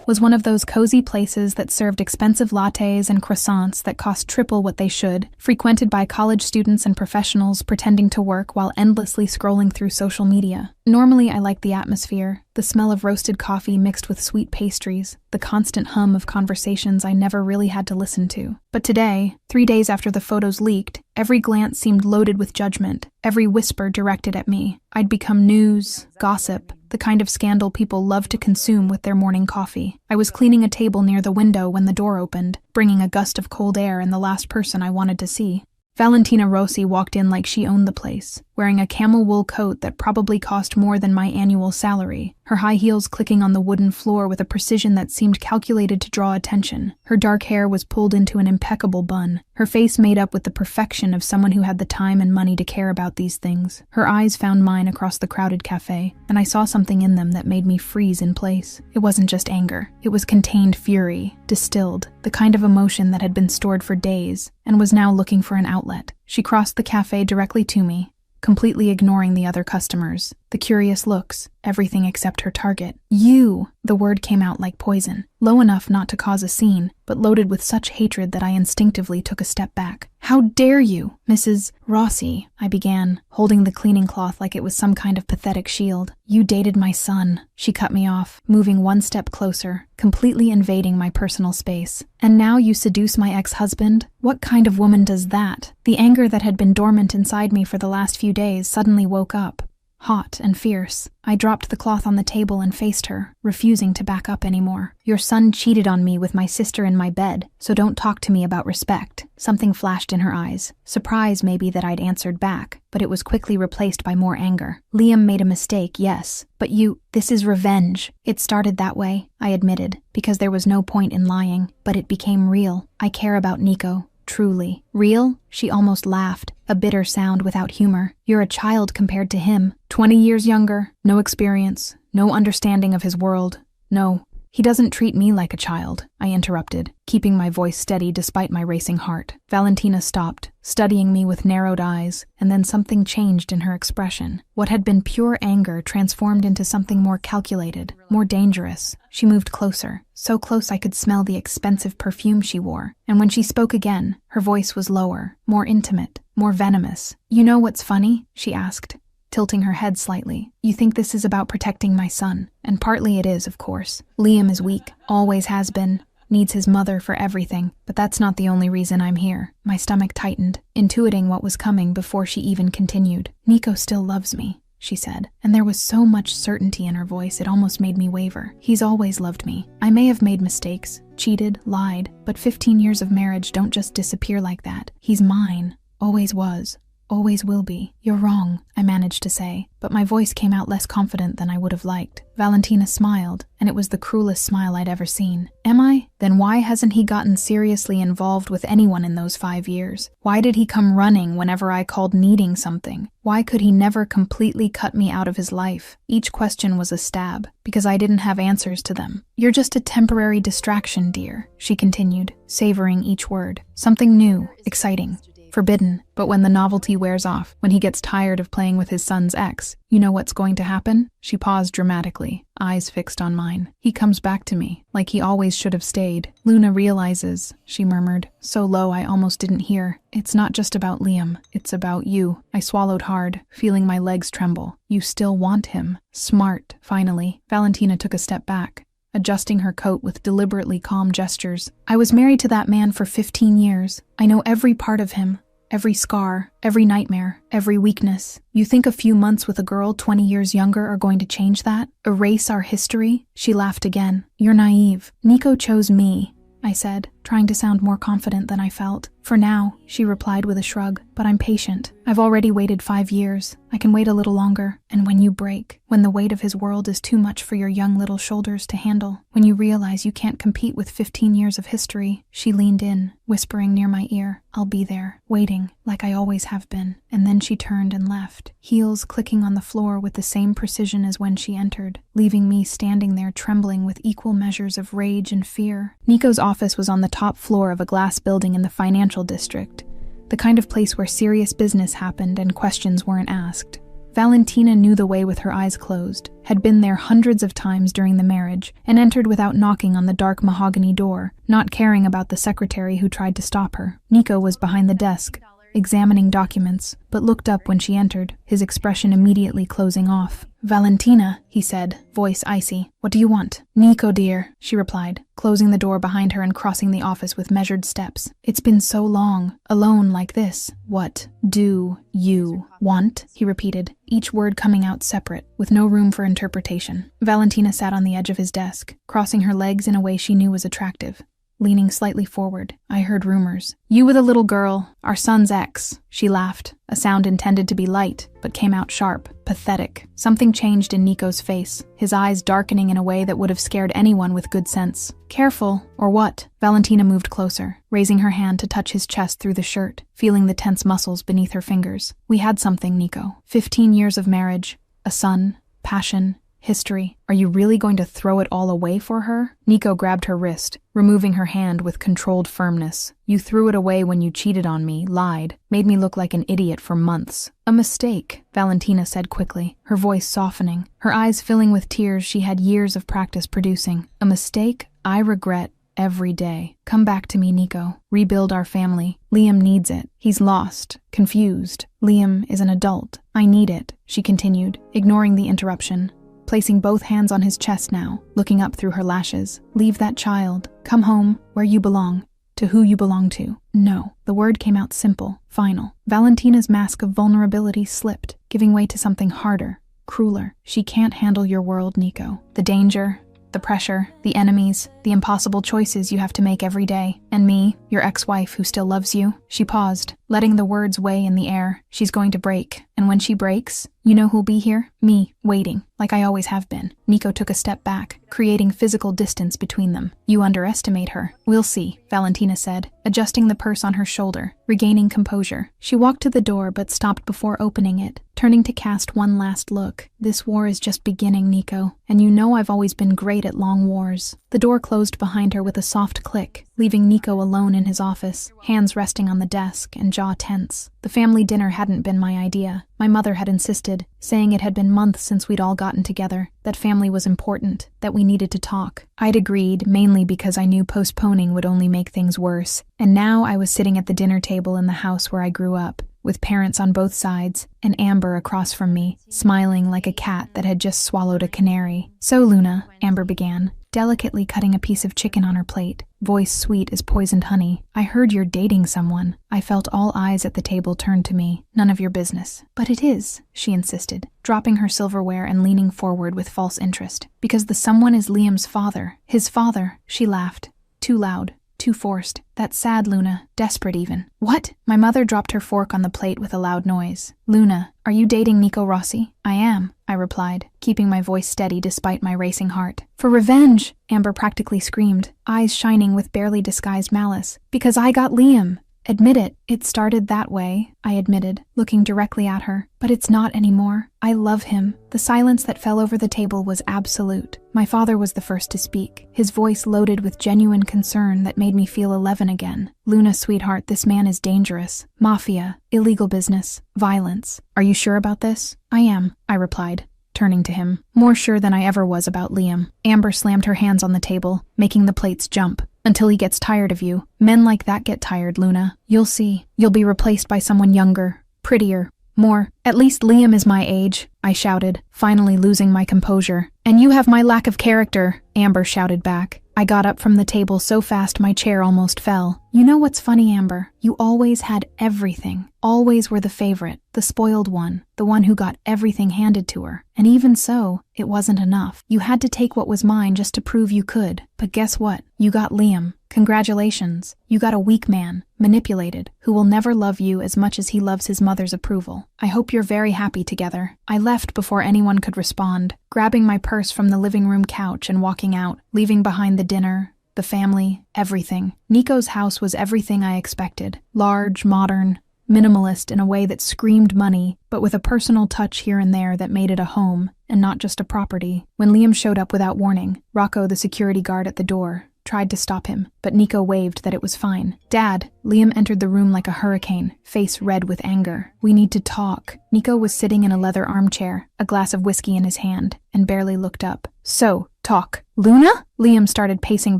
Speaker 2: Was one of those cozy places that served expensive lattes and croissants that cost triple what they should, frequented by college students and professionals pretending to work while endlessly scrolling through social media. Normally, I liked the atmosphere, the smell of roasted coffee mixed with sweet pastries, the constant hum of conversations I never really had to listen to. But today, 3 days after the photos leaked, every glance seemed loaded with judgment, every whisper directed at me. I'd become news, gossip, the kind of scandal people love to consume with their morning coffee. I was cleaning a table near the window when the door opened, bringing a gust of cold air and the last person I wanted to see. Valentina Rossi walked in like she owned the place, wearing a camel wool coat that probably cost more than my annual salary, her high heels clicking on the wooden floor with a precision that seemed calculated to draw attention. Her dark hair was pulled into an impeccable bun, her face made up with the perfection of someone who had the time and money to care about these things. Her eyes found mine across the crowded cafe, and I saw something in them that made me freeze in place. It wasn't just anger. It was contained fury, distilled, the kind of emotion that had been stored for days, and was now looking for an outlet. She crossed the cafe directly to me, completely ignoring the other customers, the curious looks, everything except her target. "You!" The word came out like poison, low enough not to cause a scene, but loaded with such hatred that I instinctively took a step back. "How dare you, Mrs. Rossi," I began, holding the cleaning cloth like it was some kind of pathetic shield. "You dated my son." She cut me off, moving one step closer, completely invading my personal space. "And now you seduce my ex-husband? What kind of woman does that?" The anger that had been dormant inside me for the last few days suddenly woke up, hot and fierce. I dropped the cloth on the table and faced her, refusing to back up anymore. "Your son cheated on me with my sister in my bed, so don't talk to me about respect." Something flashed in her eyes, surprise maybe that I'd answered back, but it was quickly replaced by more anger. "Liam made a mistake, yes, but this is revenge." "It started that way," I admitted, because there was no point in lying, but it became real. "I care about Nico. Truly." "Real?" She almost laughed, a bitter sound without humor. "You're a child compared to him. 20 years younger, no experience, no understanding of his world. No, he doesn't treat me like a child," I interrupted, keeping my voice steady despite my racing heart. Valentina stopped, studying me with narrowed eyes, and then something changed in her expression. What had been pure anger transformed into something more calculated, more dangerous. She moved closer, so close I could smell the expensive perfume she wore, and when she spoke again, her voice was lower, more intimate, more venomous. "You know what's funny?" she asked, tilting her head slightly. "You think this is about protecting my son, and partly it is, of course. Liam is weak, always has been, needs his mother for everything, but that's not the only reason I'm here." My stomach tightened, intuiting what was coming before she even continued. "Nico still loves me," she said, and there was so much certainty in her voice it almost made me waver. "He's always loved me. I may have made mistakes, cheated, lied, but 15 years of marriage don't just disappear like that. He's mine, always was. Always will be." "You're wrong," I managed to say, but my voice came out less confident than I would have liked. Valentina smiled, and it was the cruelest smile I'd ever seen. "Am I? Then why hasn't he gotten seriously involved with anyone in those 5 years? Why did he come running whenever I called needing something? Why could he never completely cut me out of his life?" Each question was a stab, because I didn't have answers to them. "You're just a temporary distraction, dear," she continued, savoring each word. "Something new, exciting, forbidden, but when the novelty wears off, when he gets tired of playing with his son's ex, you know what's going to happen?" She paused dramatically, eyes fixed on mine. "He comes back to me, like he always should have stayed. Luna realizes," she murmured, so low I almost didn't hear. "It's not just about Liam, it's about you." I swallowed hard, feeling my legs tremble. "You still want him." Smart, finally. Valentina took a step back, adjusting her coat with deliberately calm gestures. "I was married to that man for 15 years. I know every part of him, every scar, every nightmare, every weakness. You think a few months with a girl 20 years younger are going to change that? Erase our history?" She laughed again. "You're naive. Nico chose me," I said, trying to sound more confident than I felt. "For now," she replied with a shrug, "but I'm patient. I've already waited 5 years. I can wait a little longer. And when you break, when the weight of his world is too much for your young little shoulders to handle, when you realize you can't compete with 15 years of history," she leaned in, whispering near my ear, "I'll be there, waiting, like I always have been." And then she turned and left, heels clicking on the floor with the same precision as when she entered, leaving me standing there trembling with equal measures of rage and fear. Nico's office was on the top floor of a glass building in the financial district, the kind of place where serious business happened and questions weren't asked. Valentina knew the way with her eyes closed, had been there hundreds of times during the marriage, and entered without knocking on the dark mahogany door, not caring about the secretary who tried to stop her. Nico was behind the desk, examining documents, but looked up when she entered, his expression immediately closing off. "Valentina," he said, voice icy. "What do you want?" "Nico, dear," she replied, closing the door behind her and crossing the office with measured steps. "It's been so long, alone like this." "What do you want?" he repeated, each word coming out separate, with no room for interpretation. Valentina sat on the edge of his desk, crossing her legs in a way she knew was attractive. leaning slightly forward. I heard rumors. You with a little girl, our son's ex. She laughed, a sound intended to be light, but came out sharp, pathetic. Something changed in Nico's face, his eyes darkening in a way that would have scared anyone with good sense. Careful, or what? Valentina moved closer, raising her hand to touch his chest through the shirt, feeling the tense muscles beneath her fingers. We had something, Nico. 15 years of marriage, a son, passion, history. Are you really going to throw it all away for her? Nico grabbed her wrist, removing her hand with controlled firmness. You threw it away when you cheated on me, lied, made me look like an idiot for months. A mistake, Valentina said quickly, her voice softening, her eyes filling with tears she had years of practice producing. A mistake I regret every day. Come back to me, Nico. Rebuild our family. Liam needs it. He's lost, confused. Liam is an adult. I need it, she continued, ignoring the interruption. Placing both hands on his chest now, looking up through her lashes. Leave that child. Come home, where you belong. To who you belong to. No. The word came out simple, final. Valentina's mask of vulnerability slipped, giving way to something harder, crueler. She can't handle your world, Nico. The danger, the pressure, the enemies, the impossible choices you have to make every day. And me, your ex-wife who still loves you. She paused, letting the words weigh in the air. She's going to break. And when she breaks, you know who'll be here? Me, waiting, like I always have been. Nico took a step back, creating physical distance between them. You underestimate her. We'll see, Valentina said, adjusting the purse on her shoulder, regaining composure. She walked to the door but stopped before opening it, turning to cast one last look. This war is just beginning, Nico, and you know I've always been great at long wars. The door closed behind her with a soft click, leaving Nico alone in his office, hands resting on the desk and jaw tense. The family dinner hadn't been my idea. My mother had insisted, saying it had been months since we'd all gotten together, that family was important, that we needed to talk. I'd agreed, mainly because I knew postponing would only make things worse, and now I was sitting at the dinner table in the house where I grew up, with parents on both sides, and Amber across from me, smiling like a cat that had just swallowed a canary. So, Luna, Amber began, delicately cutting a piece of chicken on her plate, voice sweet as poisoned honey. I heard you're dating someone. I felt all eyes at the table turn to me. None of your business. But it is, she insisted, dropping her silverware and leaning forward with false interest. Because the someone is Liam's father. His father, she laughed. Too loud. Too forced. That's sad, Luna. Desperate even. What? My mother dropped her fork on the plate with a loud noise. Luna, are you dating Nico Rossi? I am, I replied, keeping my voice steady despite my racing heart. For revenge, Amber practically screamed, eyes shining with barely disguised malice. Because I got Liam. Admit it. It started that way, I admitted, looking directly at her. But it's not anymore. I love him. The silence that fell over the table was absolute. My father was the first to speak, his voice loaded with genuine concern that made me feel 11 again. Luna, sweetheart, this man is dangerous. Mafia, illegal business, violence. Are you sure about this? I am, I replied, turning to him, more sure than I ever was about Liam. Amber slammed her hands on the table, making the plates jump. Until he gets tired of you. Men like that get tired, Luna. You'll see. You'll be replaced by someone younger, prettier, more. At least Liam is my age, I shouted, finally losing my composure. And you have my lack of character, Amber shouted back. I got up from the table so fast my chair almost fell. You know what's funny, Amber? You always had everything. Always were the favorite, the spoiled one, the one who got everything handed to her. And even so, it wasn't enough. You had to take what was mine just to prove you could. But guess what? You got Liam. Congratulations. You got a weak man, manipulated, who will never love you as much as he loves his mother's approval. I hope you're very happy together. I left before anyone could respond, grabbing my purse from the living room couch and walking out, leaving behind the dinner, the family, everything. Nico's house was everything I expected. Large, modern, minimalist in a way that screamed money, but with a personal touch here and there that made it a home, and not just a property. When Liam showed up without warning, Rocco, the security guard at the door, tried to stop him, but Nico waved that it was fine. Dad, Liam entered the room like a hurricane, face red with anger. We need to talk. Nico was sitting in a leather armchair, a glass of whiskey in his hand, and barely looked up. So, talk. Luna? Liam started pacing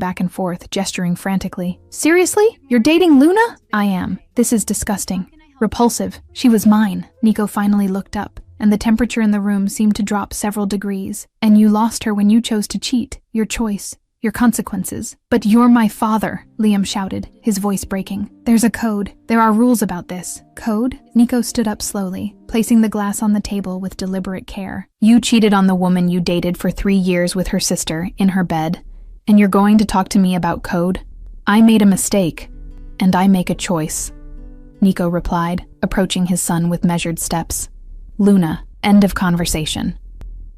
Speaker 2: back and forth, gesturing frantically. Seriously? You're dating Luna? I am. This is disgusting. Repulsive. She was mine. Nico finally looked up, and the temperature in the room seemed to drop several degrees. And you lost her when you chose to cheat. Your choice. Your consequences. But you're my father, Liam shouted, his voice breaking. There's a code. There are rules about this. Code? Nico stood up slowly, placing the glass on the table with deliberate care. You cheated on the woman you dated for 3 years with her sister, in her bed, and you're going to talk to me about code? I made a mistake, and I make a choice, Nico replied, approaching his son with measured steps. Luna, end of conversation.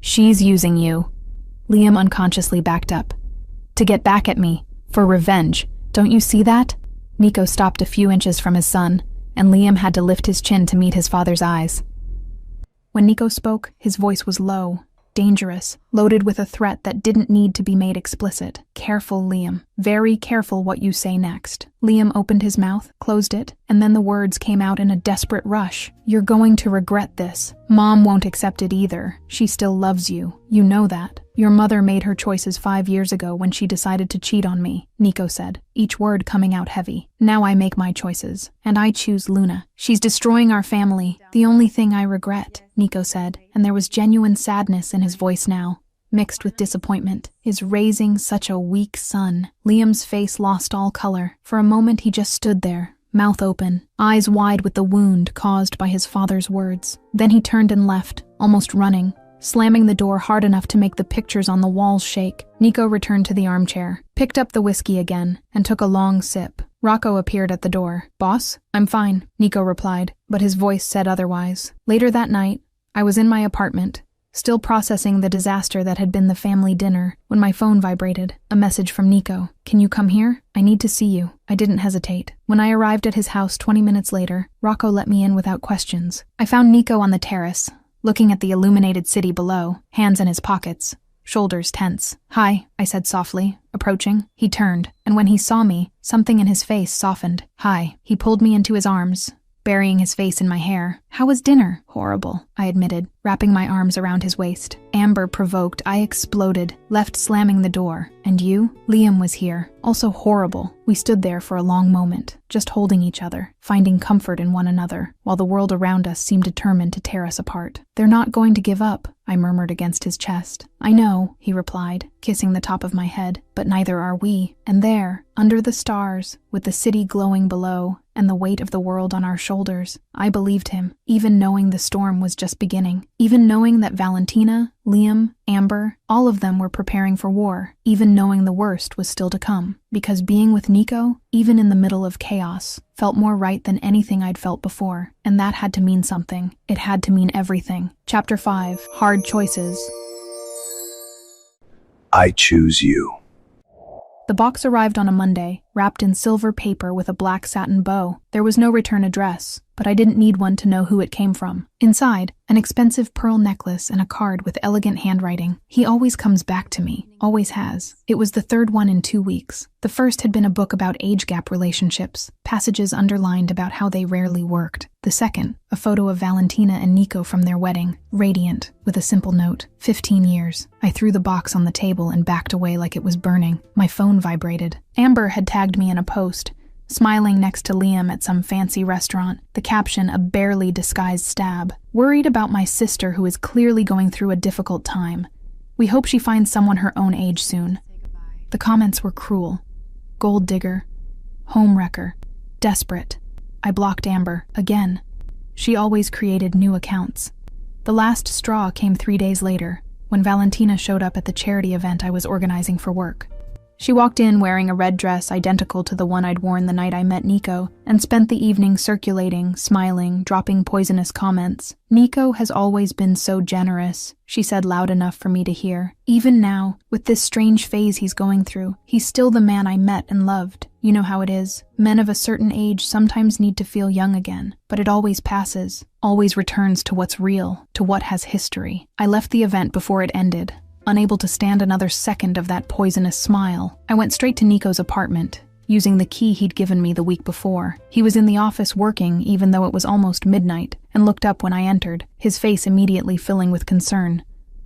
Speaker 2: She's using you. Liam unconsciously backed up. To get back at me, for revenge. Don't you see that? Nico stopped a few inches from his son, and Liam had to lift his chin to meet his father's eyes. When Nico spoke, his voice was low, dangerous, loaded with a threat that didn't need to be made explicit. Careful, Liam. Very careful what you say next. Liam opened his mouth, closed it, and then the words came out in a desperate rush. You're going to regret this. Mom won't accept it either. She still loves you. You know that. Your mother made her choices 5 years ago when she decided to cheat on me, Nico said, each word coming out heavy. Now I make my choices, and I choose Luna. She's destroying our family. The only thing I regret, Nico said, and there was genuine sadness in his voice now, mixed with disappointment, is raising such a weak son. Liam's face lost all color. For a moment he just stood there, mouth open, eyes wide with the wound caused by his father's words. Then he turned and left, almost running, slamming the door hard enough to make the pictures on the walls shake. Nico returned to the armchair, picked up the whiskey again, and took a long sip. Rocco appeared at the door. Boss? I'm fine, Nico replied, but his voice said otherwise. Later that night, I was in my apartment, still processing the disaster that had been the family dinner, when my phone vibrated. A message from Nico. Can you come here? I need to see you. I didn't hesitate. When I arrived at his house 20 minutes later, Rocco let me in without questions. I found Nico on the terrace, looking at the illuminated city below, hands in his pockets, shoulders tense. Hi, I said softly, approaching. He turned, and when he saw me, something in his face softened. Hi. He pulled me into his arms, burying his face in my hair. How was dinner? Horrible, I admitted, wrapping my arms around his waist. Amber provoked, I exploded, left slamming the door. And you? Liam was here. Also horrible. We stood there for a long moment, just holding each other, finding comfort in one another, while the world around us seemed determined to tear us apart. They're not going to give up, I murmured against his chest. I know, he replied, kissing the top of my head, but neither are we. And there, under the stars, with the city glowing below, and the weight of the world on our shoulders, I believed him, even knowing the storm was just beginning, even knowing that Valentina, Liam, Amber, all of them were preparing for war, even knowing the worst was still to come. Because being with Nico, even in the middle of chaos, felt more right than anything I'd felt before, and that had to mean something. It had to mean everything. Chapter 5. Hard Choices.
Speaker 1: I choose you.
Speaker 2: The box arrived on a Monday, wrapped in silver paper with a black satin bow. There was no return address, but I didn't need one to know who it came from. Inside, an expensive pearl necklace and a card with elegant handwriting. He always comes back to me. Always has. It was the third one in 2 weeks. The first had been a book about age gap relationships, passages underlined about how they rarely worked. The second, a photo of Valentina and Nico from their wedding, radiant, with a simple note, 15 years. I threw the box on the table and backed away like it was burning. My phone vibrated. Amber had tagged me in a post, smiling next to Liam at some fancy restaurant, the caption a barely disguised stab. Worried about my sister who is clearly going through a difficult time. We hope she finds someone her own age soon. The comments were cruel. Gold digger. Home wrecker. Desperate. I blocked Amber, again. She always created new accounts. The last straw came 3 days later, when Valentina showed up at the charity event I was organizing for work. She walked in wearing a red dress identical to the one I'd worn the night I met Nico, and spent the evening circulating, smiling, dropping poisonous comments. Nico has always been so generous, she said loud enough for me to hear. Even now, with this strange phase he's going through, he's still the man I met and loved. You know how it is. Men of a certain age sometimes need to feel young again, but it always passes, always returns to what's real, to what has history. I left the event before it ended, unable to stand another second of that poisonous smile. I went straight to Nico's apartment, using the key he'd given me the week before. He was in the office working even though it was almost midnight, and looked up when I entered, his face immediately filling with concern.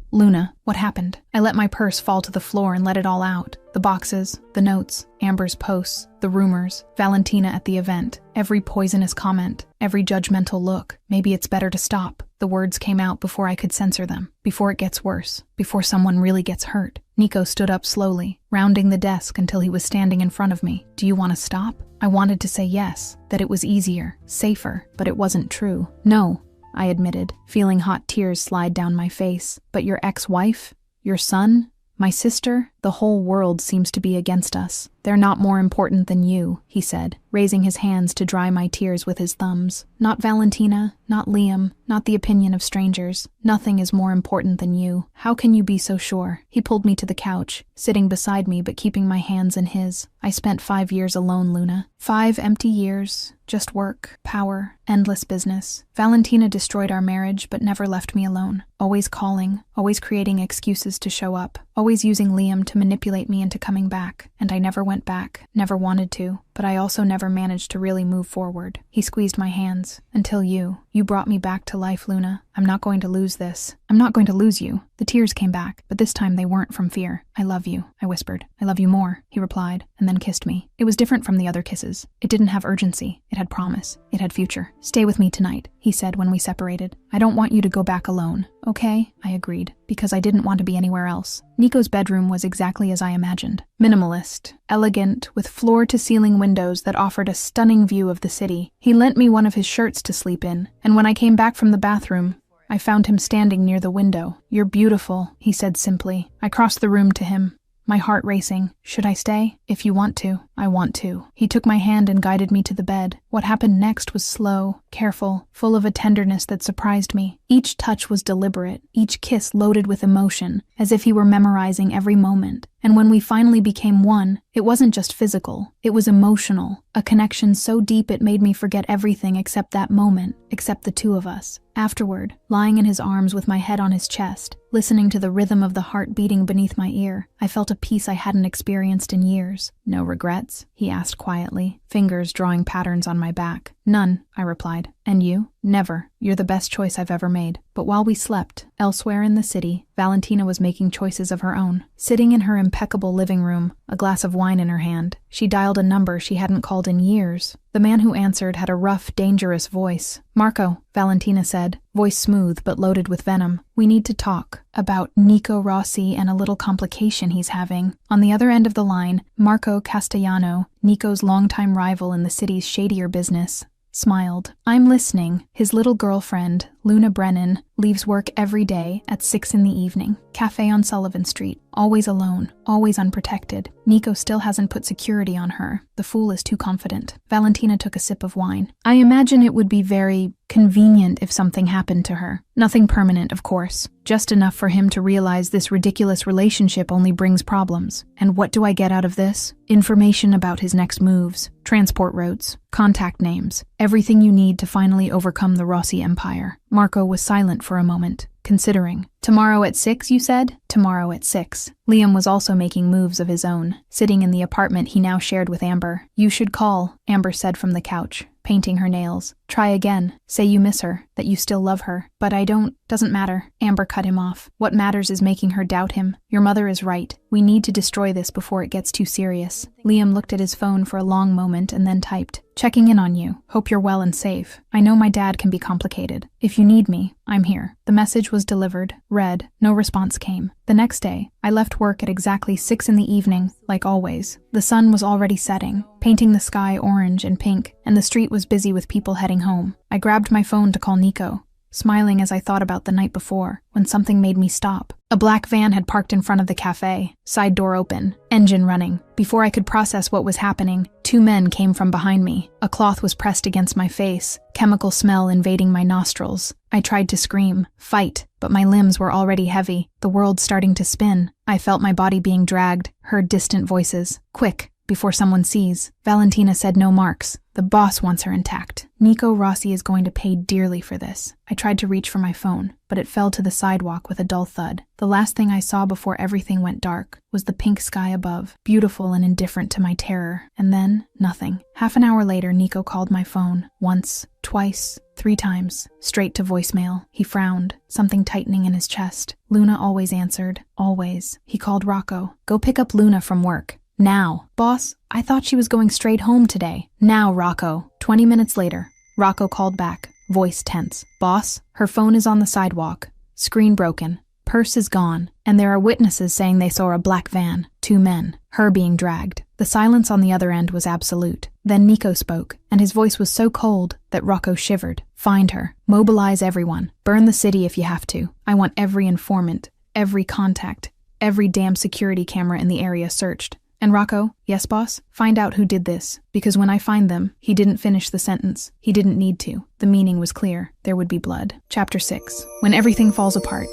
Speaker 2: Luna, what happened? I let my purse fall to the floor and let it all out. The boxes, the notes, Amber's posts, the rumors, Valentina at the event, every poisonous comment, every judgmental look. Maybe it's better to stop. The words came out before I could censor them, before it gets worse, before someone really gets hurt. Nico stood up slowly, rounding the desk until he was standing in front of me. Do you want to stop? I wanted to say yes, that it was easier, safer, but it wasn't true. No, I admitted, feeling hot tears slide down my face. But your ex-wife? Your son? My sister? The The whole world seems to be against us. They're not more important than you, he said, raising his hands to dry my tears with his thumbs. Not Valentina, not Liam, not the opinion of strangers. Nothing is more important than you. How can you be so sure? He pulled me to the couch, sitting beside me but keeping my hands in his. I spent 5 years alone, Luna. 5 empty years. Just work, power, endless business. Valentina destroyed our marriage but never left me alone. Always calling, always creating excuses to show up, always using Liam to manipulate me into coming back. And I never went back, never wanted to, but I also never managed to really move forward. He squeezed my hands. Until you brought me back to life, Luna. I'm not going to lose this. I'm not going to lose you. The tears came back, but this time they weren't from fear. I love you, I whispered. I love you more, he replied, and then kissed me. It was different from the other kisses. It didn't have urgency. It had promise. It had future. Stay with me tonight, he said when we separated. I don't want you to go back alone. Okay, I agreed, because I didn't want to be anywhere else. Nico's bedroom was exactly as I imagined. Minimalist, elegant, with floor-to-ceiling windows that offered a stunning view of the city. He lent me one of his shirts to sleep in, and when I came back from the bathroom, I found him standing near the window. You're beautiful, he said simply. I crossed the room to him, my heart racing. Should I stay? If you want to. I want to. He took my hand and guided me to the bed. What happened next was slow, careful, full of a tenderness that surprised me. Each touch was deliberate, each kiss loaded with emotion, as if he were memorizing every moment. And when we finally became one, it wasn't just physical, it was emotional, a connection so deep it made me forget everything except that moment, except the two of us. Afterward, lying in his arms with my head on his chest, listening to the rhythm of the heart beating beneath my ear, I felt a peace I hadn't experienced in years. No regrets? He asked quietly, fingers drawing patterns on my back. None, I replied. And you? Never. You're the best choice I've ever made. But while we slept, elsewhere in the city, Valentina was making choices of her own. Sitting in her impeccable living room, a glass of wine in her hand, she dialed a number she hadn't called in years. The man who answered had a rough, dangerous voice. Marco, Valentina said, voice smooth but loaded with venom. We need to talk about Nico Rossi and a little complication he's having. On the other end of the line, Marco Castellano, Nico's longtime rival in the city's shadier business, smiled. I'm listening. His little girlfriend, Luna Brennan, leaves work every day at 6 in the evening. Cafe on Sullivan Street. Always alone. Always unprotected. Nico still hasn't put security on her. The fool is too confident. Valentina took a sip of wine. I imagine it would be very convenient if something happened to her. Nothing permanent, of course. Just enough for him to realize this ridiculous relationship only brings problems. And what do I get out of this? Information about his next moves, transport routes, contact names, everything you need to finally overcome the Rossi empire. Marco was silent for a moment, considering. Tomorrow at 6, you said? Tomorrow at 6. Liam was also making moves of his own, sitting in the apartment he now shared with Amber. You should call, Amber said from the couch, painting her nails. Try again. Say you miss her, that you still love her. But I don't. Doesn't matter. Amber cut him off. What matters is making her doubt him. Your mother is right. We need to destroy this before it gets too serious. Liam looked at his phone for a long moment and then typed, checking in on you. Hope you're well and safe. I know my dad can be complicated. If you need me, I'm here. The message was delivered. Read. No response came. The next day, I left work at exactly 6 in the evening, like always. The sun was already setting, painting the sky orange and pink, and the street was busy with people heading home. I grabbed my phone to call Nico, smiling as I thought about the night before, when something made me stop. A black van had parked in front of the cafe, side door open, engine running. Before I could process what was happening, 2 men came from behind me. A cloth was pressed against my face, chemical smell invading my nostrils. I tried to scream, fight, but my limbs were already heavy, the world starting to spin. I felt my body being dragged, heard distant voices. Quick, before someone sees. Valentina said no marks. The boss wants her intact. Nico Rossi is going to pay dearly for this. I tried to reach for my phone, but it fell to the sidewalk with a dull thud. The last thing I saw before everything went dark was the pink sky above, beautiful and indifferent to my terror. And then, nothing. Half an hour later, Nico called my phone. Once, twice, 3 times. Straight to voicemail. He frowned, something tightening in his chest. Luna always answered. Always. He called Rocco. Go pick up Luna from work. Now. Boss, I thought she was going straight home today. Now, Rocco. 20 minutes later, Rocco called back, voice tense. Boss, her phone is on the sidewalk. Screen broken. Purse is gone. And there are witnesses saying they saw a black van. 2 men. Her being dragged. The silence on the other end was absolute. Then Nico spoke, and his voice was so cold that Rocco shivered. Find her. Mobilize everyone. Burn the city if you have to. I want every informant, every contact, Every damn security camera in the area searched. And Rocco, yes boss, find out who did this, because when I find them, he didn't finish the sentence. He didn't need to. The meaning was clear. There would be blood. Chapter 6. When everything falls apart.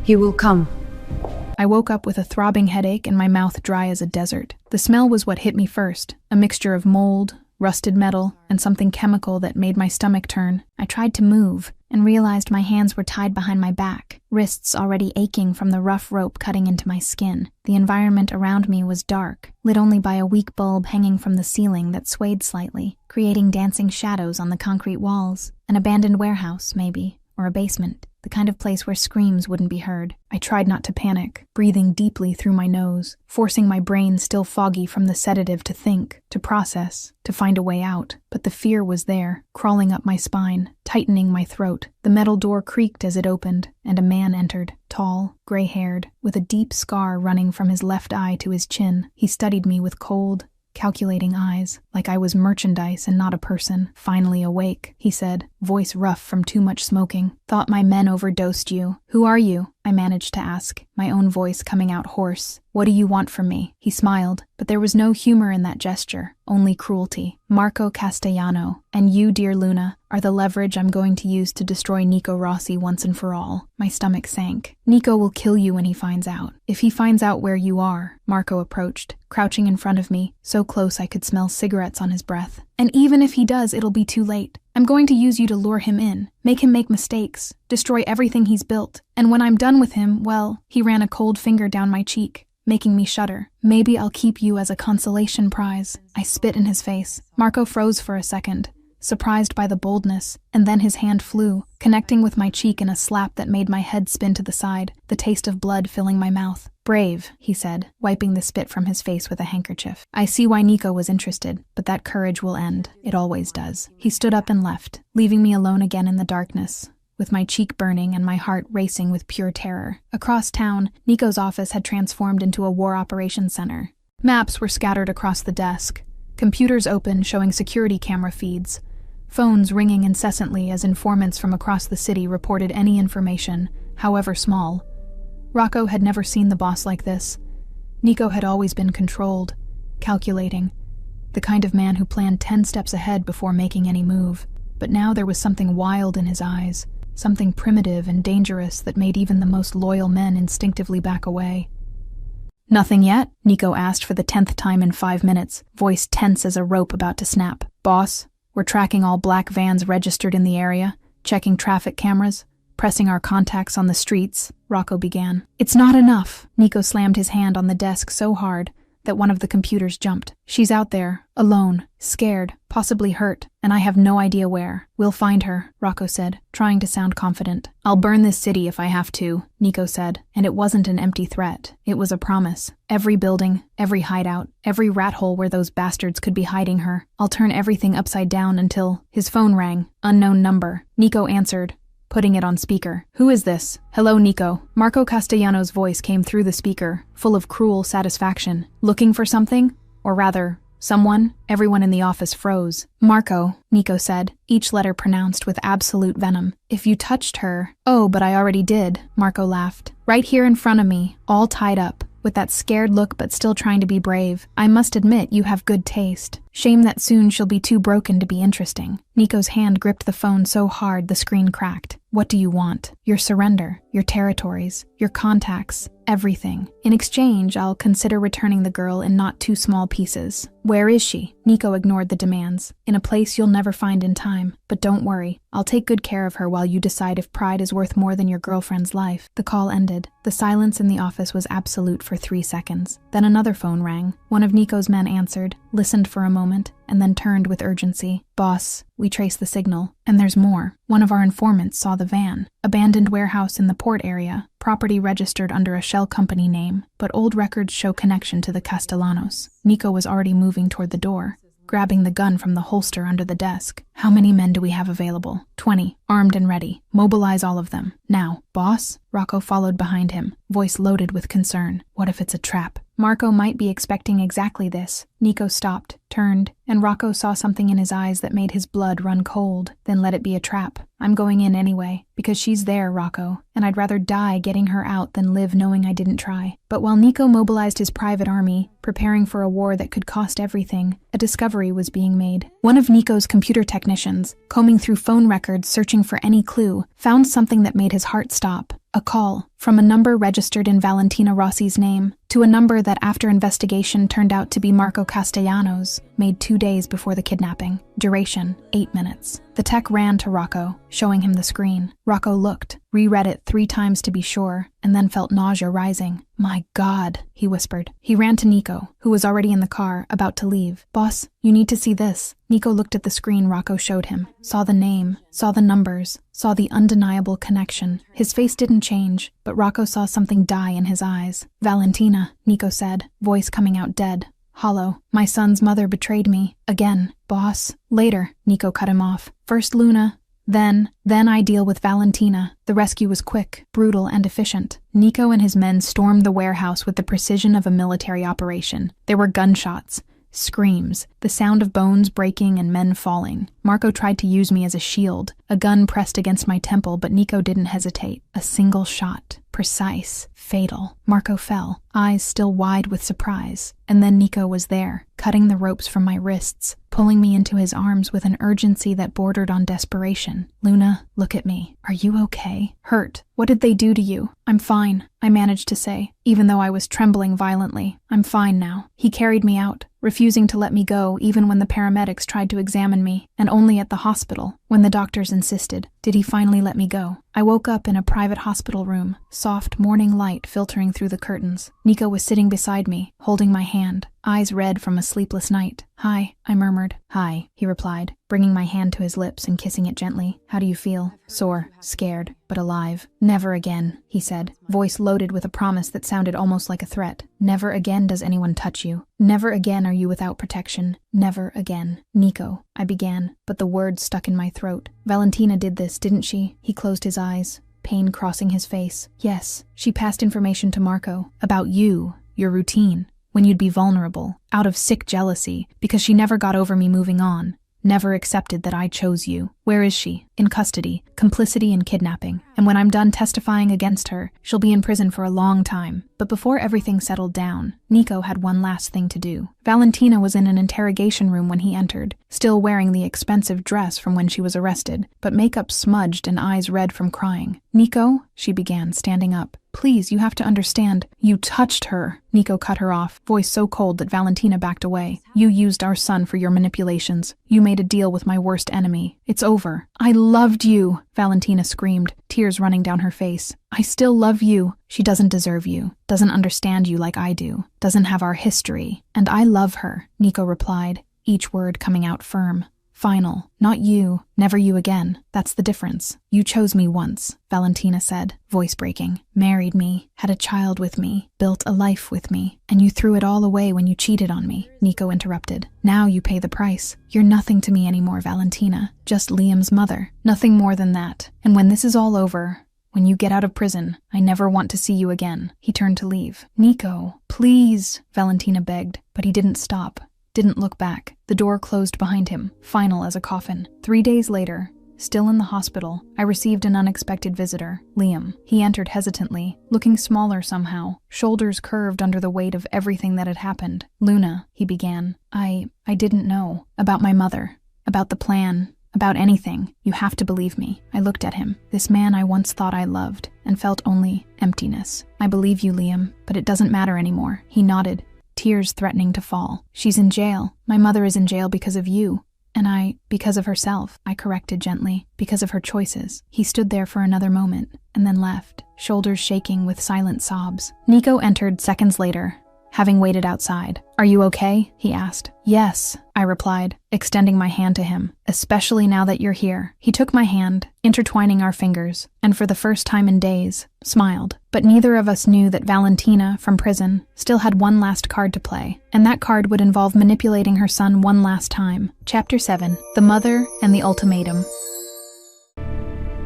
Speaker 4: He will come.
Speaker 2: I woke up with a throbbing headache and my mouth dry as a desert. The smell was what hit me first, a mixture of mold, rusted metal, and something chemical that made my stomach turn. I tried to move and realized my hands were tied behind my back, wrists already aching from the rough rope cutting into my skin. The environment around me was dark, lit only by a weak bulb hanging from the ceiling that swayed slightly, creating dancing shadows on the concrete walls. An abandoned warehouse, maybe, or a basement. The kind of place where screams wouldn't be heard. I tried not to panic, breathing deeply through my nose, forcing my brain still foggy from the sedative to think, to process, to find a way out. But the fear was there, crawling up my spine, tightening my throat. The metal door creaked as it opened, and a man entered, tall, gray-haired, with a deep scar running from his left eye to his chin. He studied me with cold, calculating eyes, like I was merchandise and not a person. Finally awake, he said, voice rough from too much smoking. Thought my men overdosed you. Who are you? I managed to ask, my own voice coming out hoarse. What do you want from me? He smiled, but there was no humor in that gesture, only cruelty. Marco Castellano, and you, dear Luna, are the leverage I'm going to use to destroy Nico Rossi once and for all. My stomach sank. Nico will kill you when he finds out. If he finds out where you are, Marco approached, crouching in front of me, so close I could smell cigarettes on his breath. And even if he does, it'll be too late. I'm going to use you to lure him in, make him make mistakes, destroy everything he's built. And when I'm done with him, well, he ran a cold finger down my cheek, making me shudder. Maybe I'll keep you as a consolation prize. I spit in his face. Marco froze for a second, surprised by the boldness, and then his hand flew, connecting with my cheek in a slap that made my head spin to the side, the taste of blood filling my mouth. Brave, he said, wiping the spit from his face with a handkerchief. I see why Nico was interested, but that courage will end. It always does. He stood up and left, leaving me alone again in the darkness, with my cheek burning and my heart racing with pure terror. Across town, Nico's office had transformed into a war operations center. Maps were scattered across the desk, computers open showing security camera feeds, phones ringing incessantly as informants from across the city reported any information, however small. Rocco had never seen the boss like this. Nico had always been controlled, calculating, the kind of man who planned 10 steps ahead before making any move. But now there was something wild in his eyes, something primitive and dangerous that made even the most loyal men instinctively back away. Nothing yet? Nico asked for the 10th time in 5 minutes, voice tense as a rope about to snap. Boss, we're tracking all black vans registered in the area, checking traffic cameras, pressing our contacts on the streets, Rocco began. It's not enough. Nico slammed his hand on the desk so hard that one of the computers jumped. She's out there, alone, scared, possibly hurt, and I have no idea where. We'll find her, Rocco said, trying to sound confident. I'll burn this city if I have to, Nico said, and it wasn't an empty threat. It was a promise. Every building, every hideout, every rat hole where those bastards could be hiding her. I'll turn everything upside down until... His phone rang. Unknown number. Nico answered, putting it on speaker. Who is this? Hello, Nico. Marco Castellano's voice came through the speaker, full of cruel satisfaction. Looking for something? Or rather, someone? Everyone in the office froze. Marco, Nico said, each letter pronounced with absolute venom. If you touched her... Oh, but I already did, Marco laughed. Right here in front of me, all tied up, with that scared look but still trying to be brave. I must admit you have good taste. Shame that soon she'll be too broken to be interesting. Nico's hand gripped the phone so hard the screen cracked. What do you want? Your surrender, your territories, your contacts, everything. In exchange, I'll consider returning the girl in not too small pieces. Where is she? Nico ignored the demands. In a place you'll never find in time. But don't worry, I'll take good care of her while you decide if pride is worth more than your girlfriend's life. The call ended. The silence in the office was absolute for 3 seconds. Then another phone rang. One of Nico's men answered, listened for a moment, and then turned with urgency. Boss, we traced the signal. And there's more. One of our informants saw the van. Abandoned warehouse in the port area. Property registered under a shell company name, but old records show connection to the Castellanos. Nico was already moving toward the door, grabbing the gun from the holster under the desk. How many men do we have available? 20, armed and ready. Mobilize all of them. Now, boss? Rocco followed behind him, voice loaded with concern. What if it's a trap? Marco might be expecting exactly this. Nico stopped, turned, and Rocco saw something in his eyes that made his blood run cold, then let it be a trap. I'm going in anyway, because she's there, Rocco, and I'd rather die getting her out than live knowing I didn't try. But while Nico mobilized his private army, preparing for a war that could cost everything, a discovery was being made. One of Nico's computer technicians, combing through phone records searching for any clue, found something that made his heart stop. A call from a number registered in Valentina Rossi's name to a number that after investigation turned out to be Marco Castellanos, made 2 days before the kidnapping. Duration, 8 minutes. The tech ran to Rocco, showing him the screen. Rocco looked, reread it 3 times to be sure, and then felt nausea rising. My God, he whispered. He ran to Nico, who was already in the car, about to leave. Boss, you need to see this. Nico looked at the screen Rocco showed him, saw the name, saw the numbers, saw the undeniable connection. His face didn't change, but Rocco saw something die in his eyes. Valentina, Nico said, voice coming out dead, hollow. My son's mother betrayed me. Again. Boss. Later, Nico cut him off. First Luna, then I deal with Valentina. The rescue was quick, brutal, and efficient. Nico and his men stormed the warehouse with the precision of a military operation. There were gunshots, screams, the sound of bones breaking and men falling. Marco tried to use me as a shield. A gun pressed against my temple, but Nico didn't hesitate. A single shot. Precise. Fatal. Marco fell, eyes still wide with surprise. And then Nico was there, cutting the ropes from my wrists, pulling me into his arms with an urgency that bordered on desperation. Luna, look at me. Are you okay? Hurt. What did they do to you? I'm fine, I managed to say, even though I was trembling violently. I'm fine now. He carried me out, refusing to let me go even when the paramedics tried to examine me, and only at the hospital, when the doctors insisted, did he finally let me go. I woke up in a private hospital room, soft morning light filtering through the curtains. Nico was sitting beside me, holding my hand, eyes red from a sleepless night. Hi, I murmured. Hi, he replied, bringing my hand to his lips and kissing it gently. How do you feel? Sore, scared, but alive. Never again, he said, voice loaded with a promise that sounded almost like a threat. Never again does anyone touch you. Never again are you without protection. Never again. Nico, I began, but the words stuck in my throat. Valentina did this, didn't she? He closed his eyes, pain crossing his face. Yes, she passed information to Marco about you, your routine, when you'd be vulnerable, out of sick jealousy, because she never got over me moving on, never accepted that I chose you. Where is she? In custody, complicity in kidnapping. And when I'm done testifying against her, she'll be in prison for a long time. But before everything settled down, Nico had one last thing to do. Valentina was in an interrogation room when he entered, still wearing the expensive dress from when she was arrested, but makeup smudged and eyes red from crying. Nico, she began, standing up. Please, you have to understand. You touched her. Nico cut her off, voice so cold that Valentina backed away. You used our son for your manipulations. You made a deal with my worst enemy. It's over. I loved you, Valentina screamed, tears running down her face. I still love you. She doesn't deserve you, doesn't understand you like I do, doesn't have our history. And I love her, Nico replied, each word coming out firm. Final. Not you. Never you again. That's the difference. You chose me once, Valentina said, voice breaking. Married me, had a child with me, built a life with me, and you threw it all away when you cheated on me, Nico interrupted. Now you pay the price. You're nothing to me anymore, Valentina. Just Liam's mother. Nothing more than that. And when this is all over, when you get out of prison, I never want to see you again. He turned to leave. Nico, please, Valentina begged, but he didn't stop. Didn't look back. The door closed behind him, final as a coffin. 3 days later, still in the hospital, I received an unexpected visitor, Liam. He entered hesitantly, looking smaller somehow, shoulders curved under the weight of everything that had happened. Luna, he began, I didn't know. About my mother. About the plan. About anything. You have to believe me. I looked at him, this man I once thought I loved, and felt only emptiness. I believe you, Liam, but it doesn't matter anymore. He nodded, tears threatening to fall. She's in jail. My mother is in jail because of you. And because of herself, I corrected gently, because of her choices. He stood there for another moment, and then left, shoulders shaking with silent sobs. Nico entered seconds later, having waited outside. Are you okay? He asked. Yes, I replied, extending my hand to him, especially now that you're here. He took my hand, intertwining our fingers, and for the first time in days, smiled. But neither of us knew that Valentina, from prison, still had one last card to play, and that card would involve manipulating her son one last time. Chapter 7, The Mother and the Ultimatum.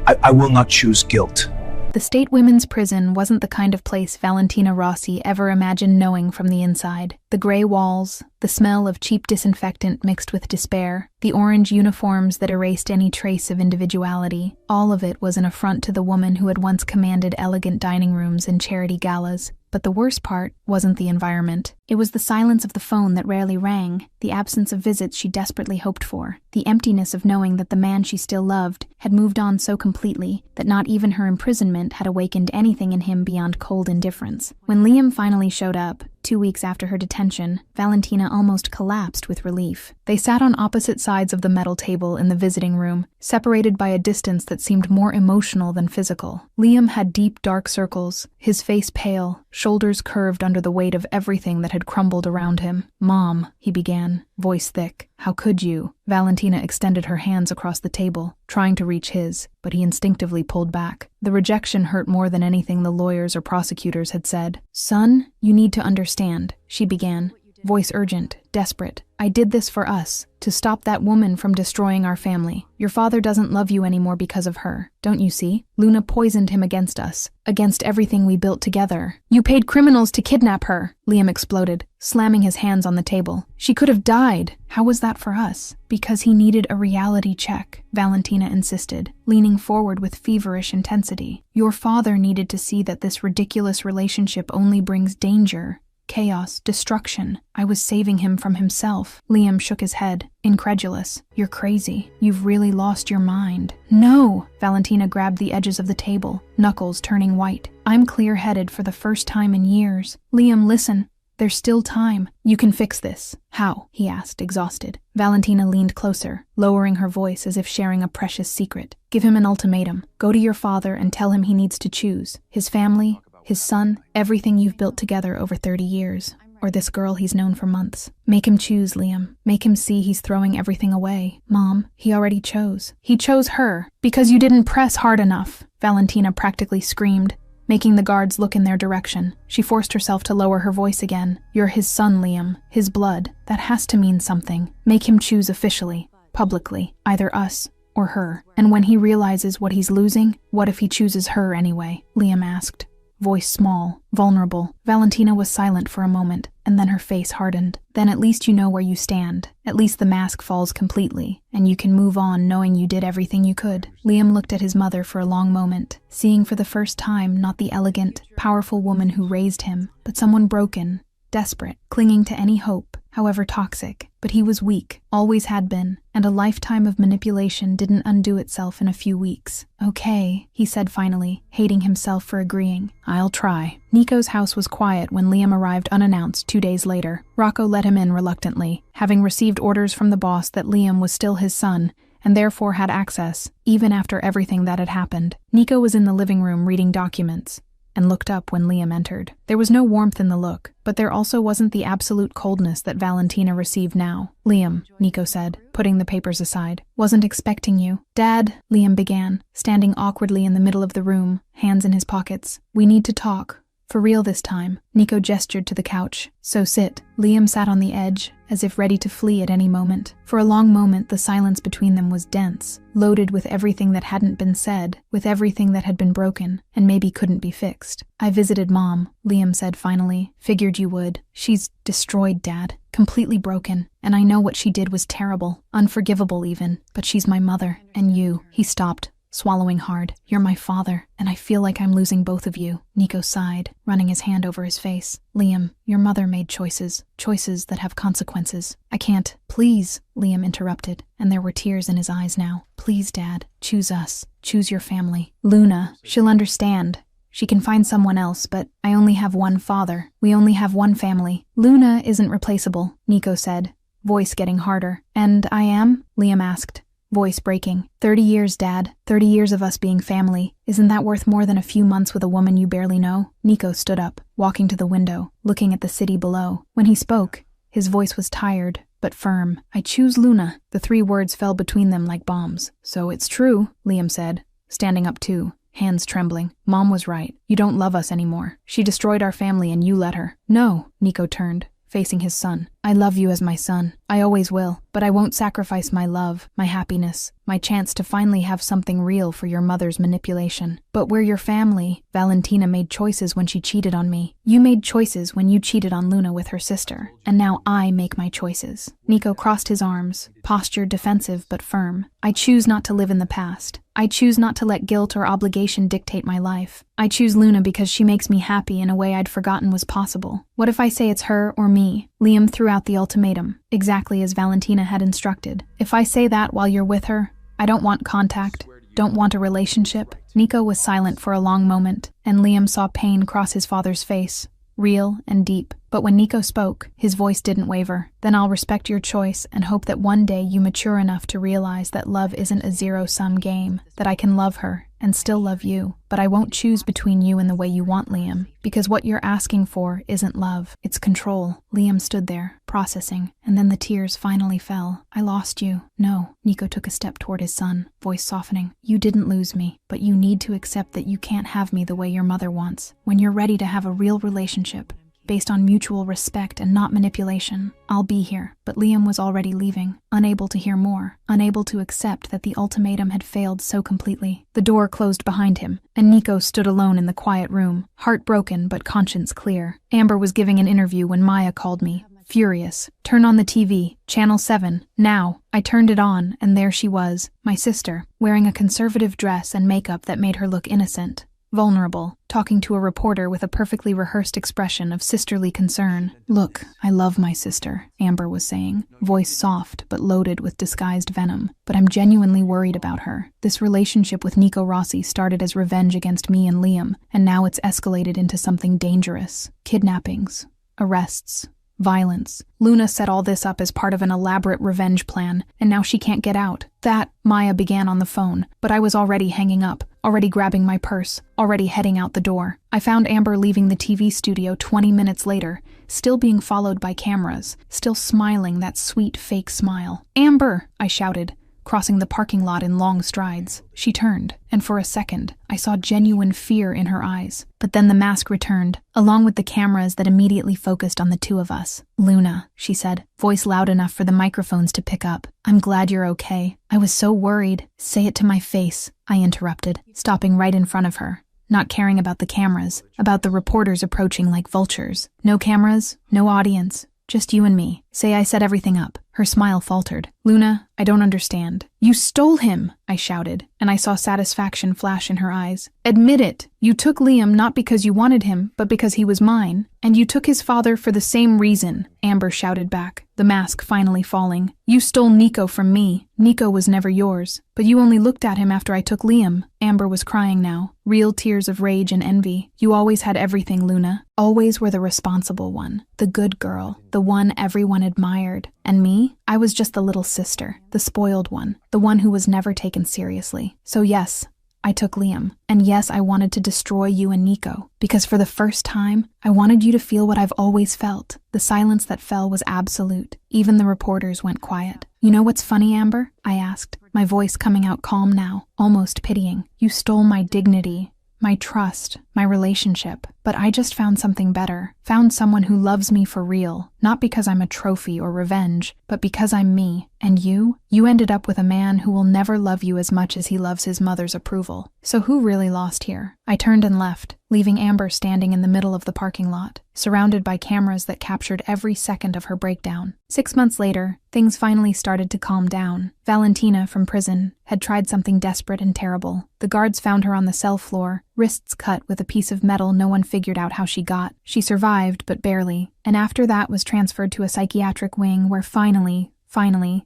Speaker 1: I will not choose guilt.
Speaker 2: The state women's prison wasn't the kind of place Valentina Rossi ever imagined knowing from the inside. The gray walls, the smell of cheap disinfectant mixed with despair, the orange uniforms that erased any trace of individuality, all of it was an affront to the woman who had once commanded elegant dining rooms and charity galas. But the worst part wasn't the environment. It was the silence of the phone that rarely rang, the absence of visits she desperately hoped for, the emptiness of knowing that the man she still loved had moved on so completely that not even her imprisonment had awakened anything in him beyond cold indifference. When Liam finally showed up, 2 weeks after her detention, Valentina almost collapsed with relief. They sat on opposite sides of the metal table in the visiting room, separated by a distance that seemed more emotional than physical. Liam had deep, dark circles, his face pale, shoulders curved under the weight of everything that had crumbled around him. "Mom," he began, voice thick. "How could you?" Valentina extended her hands across the table, trying to reach his, but he instinctively pulled back. The rejection hurt more than anything the lawyers or prosecutors had said. "Son, you need to understand," she began, voice urgent, desperate. "I did this for us, to stop that woman from destroying our family. Your father doesn't love you anymore because of her. Don't you see? Luna poisoned him against us, against everything we built together. You paid criminals to kidnap her," Liam exploded, slamming his hands on the table. "She could have died. How was that for us?" "Because he needed a reality check," Valentina insisted, leaning forward with feverish intensity. "Your father needed to see that this ridiculous relationship only brings danger, chaos, destruction. I was saving him from himself." Liam shook his head, incredulous. "You're crazy. You've really lost your mind." "No!" Valentina grabbed the edges of the table, knuckles turning white. "I'm clear-headed for the first time in years. Liam, listen. There's still time. You can fix this." "How?" he asked, exhausted. Valentina leaned closer, lowering her voice as if sharing a precious secret. "Give him an ultimatum. Go to your father and tell him he needs to choose. His family, his son, everything you've built together over 30 years. Or this girl he's known for months. Make him choose, Liam. Make him see he's throwing everything away." "Mom, he already chose." "He chose her, because you didn't press hard enough," Valentina practically screamed, making the guards look in their direction. She forced herself to lower her voice again. "You're his son, Liam. His blood. That has to mean something. Make him choose officially, publicly, either us or her. And when he realizes what he's losing, what if he chooses her anyway?" Liam asked, voice small, vulnerable. Valentina was silent for a moment, and then her face hardened. "Then at least you know where you stand. At least the mask falls completely, and you can move on knowing you did everything you could." Liam looked at his mother for a long moment, seeing for the first time not the elegant, powerful woman who raised him, but someone broken, desperate, clinging to any hope, however toxic. But he was weak, always had been, and a lifetime of manipulation didn't undo itself in a few weeks. "Okay," he said finally, hating himself for agreeing. "I'll try." Nico's house was quiet when Liam arrived unannounced 2 days later. Rocco let him in reluctantly, having received orders from the boss that Liam was still his son, and therefore had access, even after everything that had happened. Nico was in the living room reading documents, and looked up when Liam entered. There was no warmth in the look, but there also wasn't the absolute coldness that Valentina received now. "Liam," Nico said, putting the papers aside. "Wasn't expecting you." "Dad," Liam began, standing awkwardly in the middle of the room, hands in his pockets. "We need to talk. For real this time." Nico gestured to the couch. "So sit." Liam sat on the edge, as if ready to flee at any moment. For a long moment, the silence between them was dense, loaded with everything that hadn't been said, with everything that had been broken, and maybe couldn't be fixed. "I visited Mom," Liam said finally. "Figured you would. She's destroyed, Dad. Completely broken. And I know what she did was terrible, unforgivable even. But she's my mother, and you." He stopped, swallowing hard. "You're my father, and I feel like I'm losing both of you." Nico sighed, running his hand over his face. "Liam, your mother made choices that have consequences. I can't." "Please," Liam interrupted, and there were tears in his eyes now. "Please, Dad, choose us. Choose your family. Luna, she'll understand. She can find someone else, but I only have one father. We only have one family." "Luna isn't replaceable," Nico said, voice getting harder. "And I am?" Liam asked, voice breaking. 30 years, Dad. 30 years of us being family. Isn't that worth more than a few months with a woman you barely know?" Nico stood up, walking to the window, looking at the city below. When he spoke, his voice was tired, but firm. "I choose Luna." The 3 words fell between them like bombs. "So it's true," Liam said, standing up too, hands trembling. "Mom was right. You don't love us anymore. She destroyed our family and you let her." "No." Nico turned, facing his son. I love you as my son. I always will. But I won't sacrifice my love, my happiness, my chance to finally have something real for your mother's manipulation. But we're your family. Valentina made choices when she cheated on me. You made choices when you cheated on Luna with her sister. And now I make my choices. Nico crossed his arms, postured defensive but firm. I choose not to live in the past. I choose not to let guilt or obligation dictate my life. I choose Luna because she makes me happy in a way I'd forgotten was possible. What if I say it's her or me? Liam threw out the ultimatum, exactly as Valentina had instructed. If I say that while you're with her, I don't want contact, don't want a relationship. Nico was silent for a long moment, and Liam saw pain cross his father's face, real and deep. But when Nico spoke, his voice didn't waver. Then I'll respect your choice and hope that one day you mature enough to realize that love isn't a zero-sum game, that I can love her and still love you. But I won't choose between you and the way you want, Liam, because what you're asking for isn't love, it's control. Liam stood there, processing, and then the tears finally fell. I lost you. No. Nico took a step toward his son, voice softening. You didn't lose me, but you need to accept that you can't have me the way your mother wants. When you're ready to have a real relationship, based on mutual respect and not manipulation, I'll be here. But Liam was already leaving, unable to hear more, unable to accept that the ultimatum had failed so completely. The door closed behind him, and Nico stood alone in the quiet room, heartbroken but conscience clear. Amber was giving an interview when Maya called me, furious. Turn on the TV, Channel 7, now. I turned it on, and there she was, my sister, wearing a conservative dress and makeup that made her look innocent, vulnerable, talking to a reporter with a perfectly rehearsed expression of sisterly concern. Look, I love my sister, Amber was saying, voice soft but loaded with disguised venom. But I'm genuinely worried about her. This relationship with Nico Rossi started as revenge against me and Liam, and now it's escalated into something dangerous. Kidnappings, arrests, violence. Luna set all this up as part of an elaborate revenge plan, and now she can't get out. That, Maya began on the phone, but I was already hanging up, already grabbing my purse, already heading out the door. I found Amber leaving the TV studio 20 minutes later, still being followed by cameras, still smiling that sweet fake smile. Amber, I shouted, crossing the parking lot in long strides. She turned, and for a second, I saw genuine fear in her eyes. But then the mask returned, along with the cameras that immediately focused on the two of us. Luna, she said, voice loud enough for the microphones to pick up. I'm glad you're okay. I was so worried. Say it to my face, I interrupted, stopping right in front of her, not caring about the cameras, about the reporters approaching like vultures. No cameras, no audience, just you and me. Say I set everything up. Her smile faltered. Luna, I don't understand. You stole him, I shouted, and I saw satisfaction flash in her eyes. Admit it. You took Liam not because you wanted him, but because he was mine. And you took his father for the same reason, Amber shouted back, the mask finally falling. You stole Nico from me. Nico was never yours. But you only looked at him after I took Liam. Amber was crying now, real tears of rage and envy. You always had everything, Luna. Always were the responsible one, the good girl, the one everyone admired. And me? I was just the little sister, the spoiled one, the one who was never taken seriously. So yes, I took Liam. And yes, I wanted to destroy you and Nico. Because for the first time, I wanted you to feel what I've always felt. The silence that fell was absolute. Even the reporters went quiet. You know what's funny, Amber? I asked, my voice coming out calm now, almost pitying. You stole my dignity, my trust, my relationship. But I just found something better. Found someone who loves me for real. Not because I'm a trophy or revenge, but because I'm me. And you ended up with a man who will never love you as much as he loves his mother's approval. So who really lost here? I turned and left, leaving Amber standing in the middle of the parking lot, surrounded by cameras that captured every second of her breakdown. 6 months later, things finally started to calm down. Valentina, from prison, had tried something desperate and terrible. The guards found her on the cell floor, wrists cut with a piece of metal no one figured out how she got. She survived, but barely, and after that was transferred to a psychiatric wing where finally,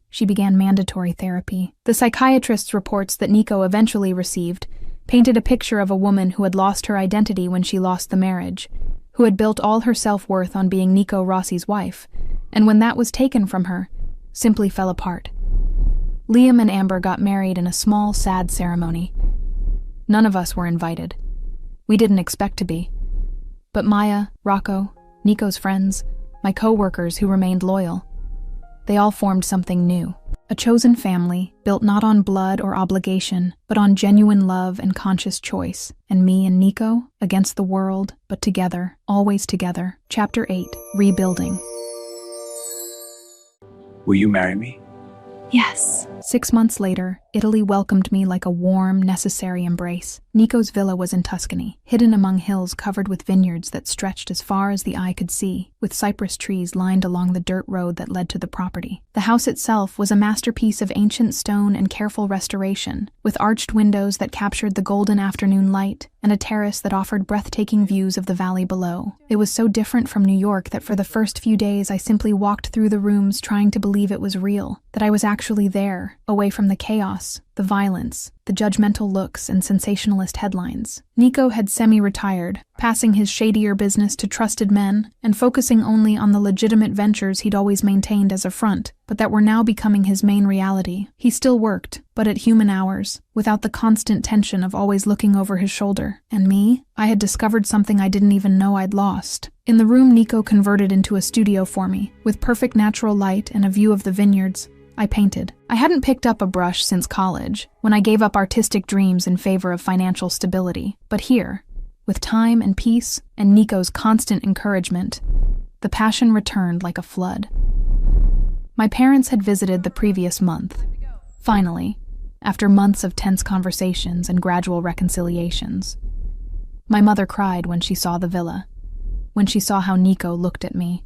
Speaker 2: she began mandatory therapy. The psychiatrist's reports that Nico eventually received painted a picture of a woman who had lost her identity when she lost the marriage, who had built all her self-worth on being Nico Rossi's wife, and when that was taken from her, simply fell apart. Liam and Amber got married in a small, sad ceremony. None of us were invited. We didn't expect to be. But Maya, Rocco, Nico's friends, my co-workers who remained loyal, they all formed something new. A chosen family, built not on blood or obligation, but on genuine love and conscious choice. And me and Nico, against the world, but together, always together. Chapter 8, Rebuilding.
Speaker 1: Will you marry me?
Speaker 4: Yes.
Speaker 2: 6 months later, Italy welcomed me like a warm, necessary embrace. Nico's villa was in Tuscany, hidden among hills covered with vineyards that stretched as far as the eye could see, with cypress trees lined along the dirt road that led to the property. The house itself was a masterpiece of ancient stone and careful restoration, with arched windows that captured the golden afternoon light and a terrace that offered breathtaking views of the valley below. It was so different from New York that for the first few days I simply walked through the rooms trying to believe it was real, that I was actually there, away from the chaos, the violence, the judgmental looks and sensationalist headlines. Nico had semi-retired, passing his shadier business to trusted men and focusing only on the legitimate ventures he'd always maintained as a front, but that were now becoming his main reality. He still worked, but at human hours, without the constant tension of always looking over his shoulder. And me? I had discovered something I didn't even know I'd lost. In the room Nico converted into a studio for me, with perfect natural light and a view of the vineyards, I painted. I hadn't picked up a brush since college, when I gave up artistic dreams in favor of financial stability. But here, with time and peace, and Nico's constant encouragement, the passion returned like a flood. My parents had visited the previous month. Finally, after months of tense conversations and gradual reconciliations. My mother cried when she saw the villa, when she saw how Nico looked at me,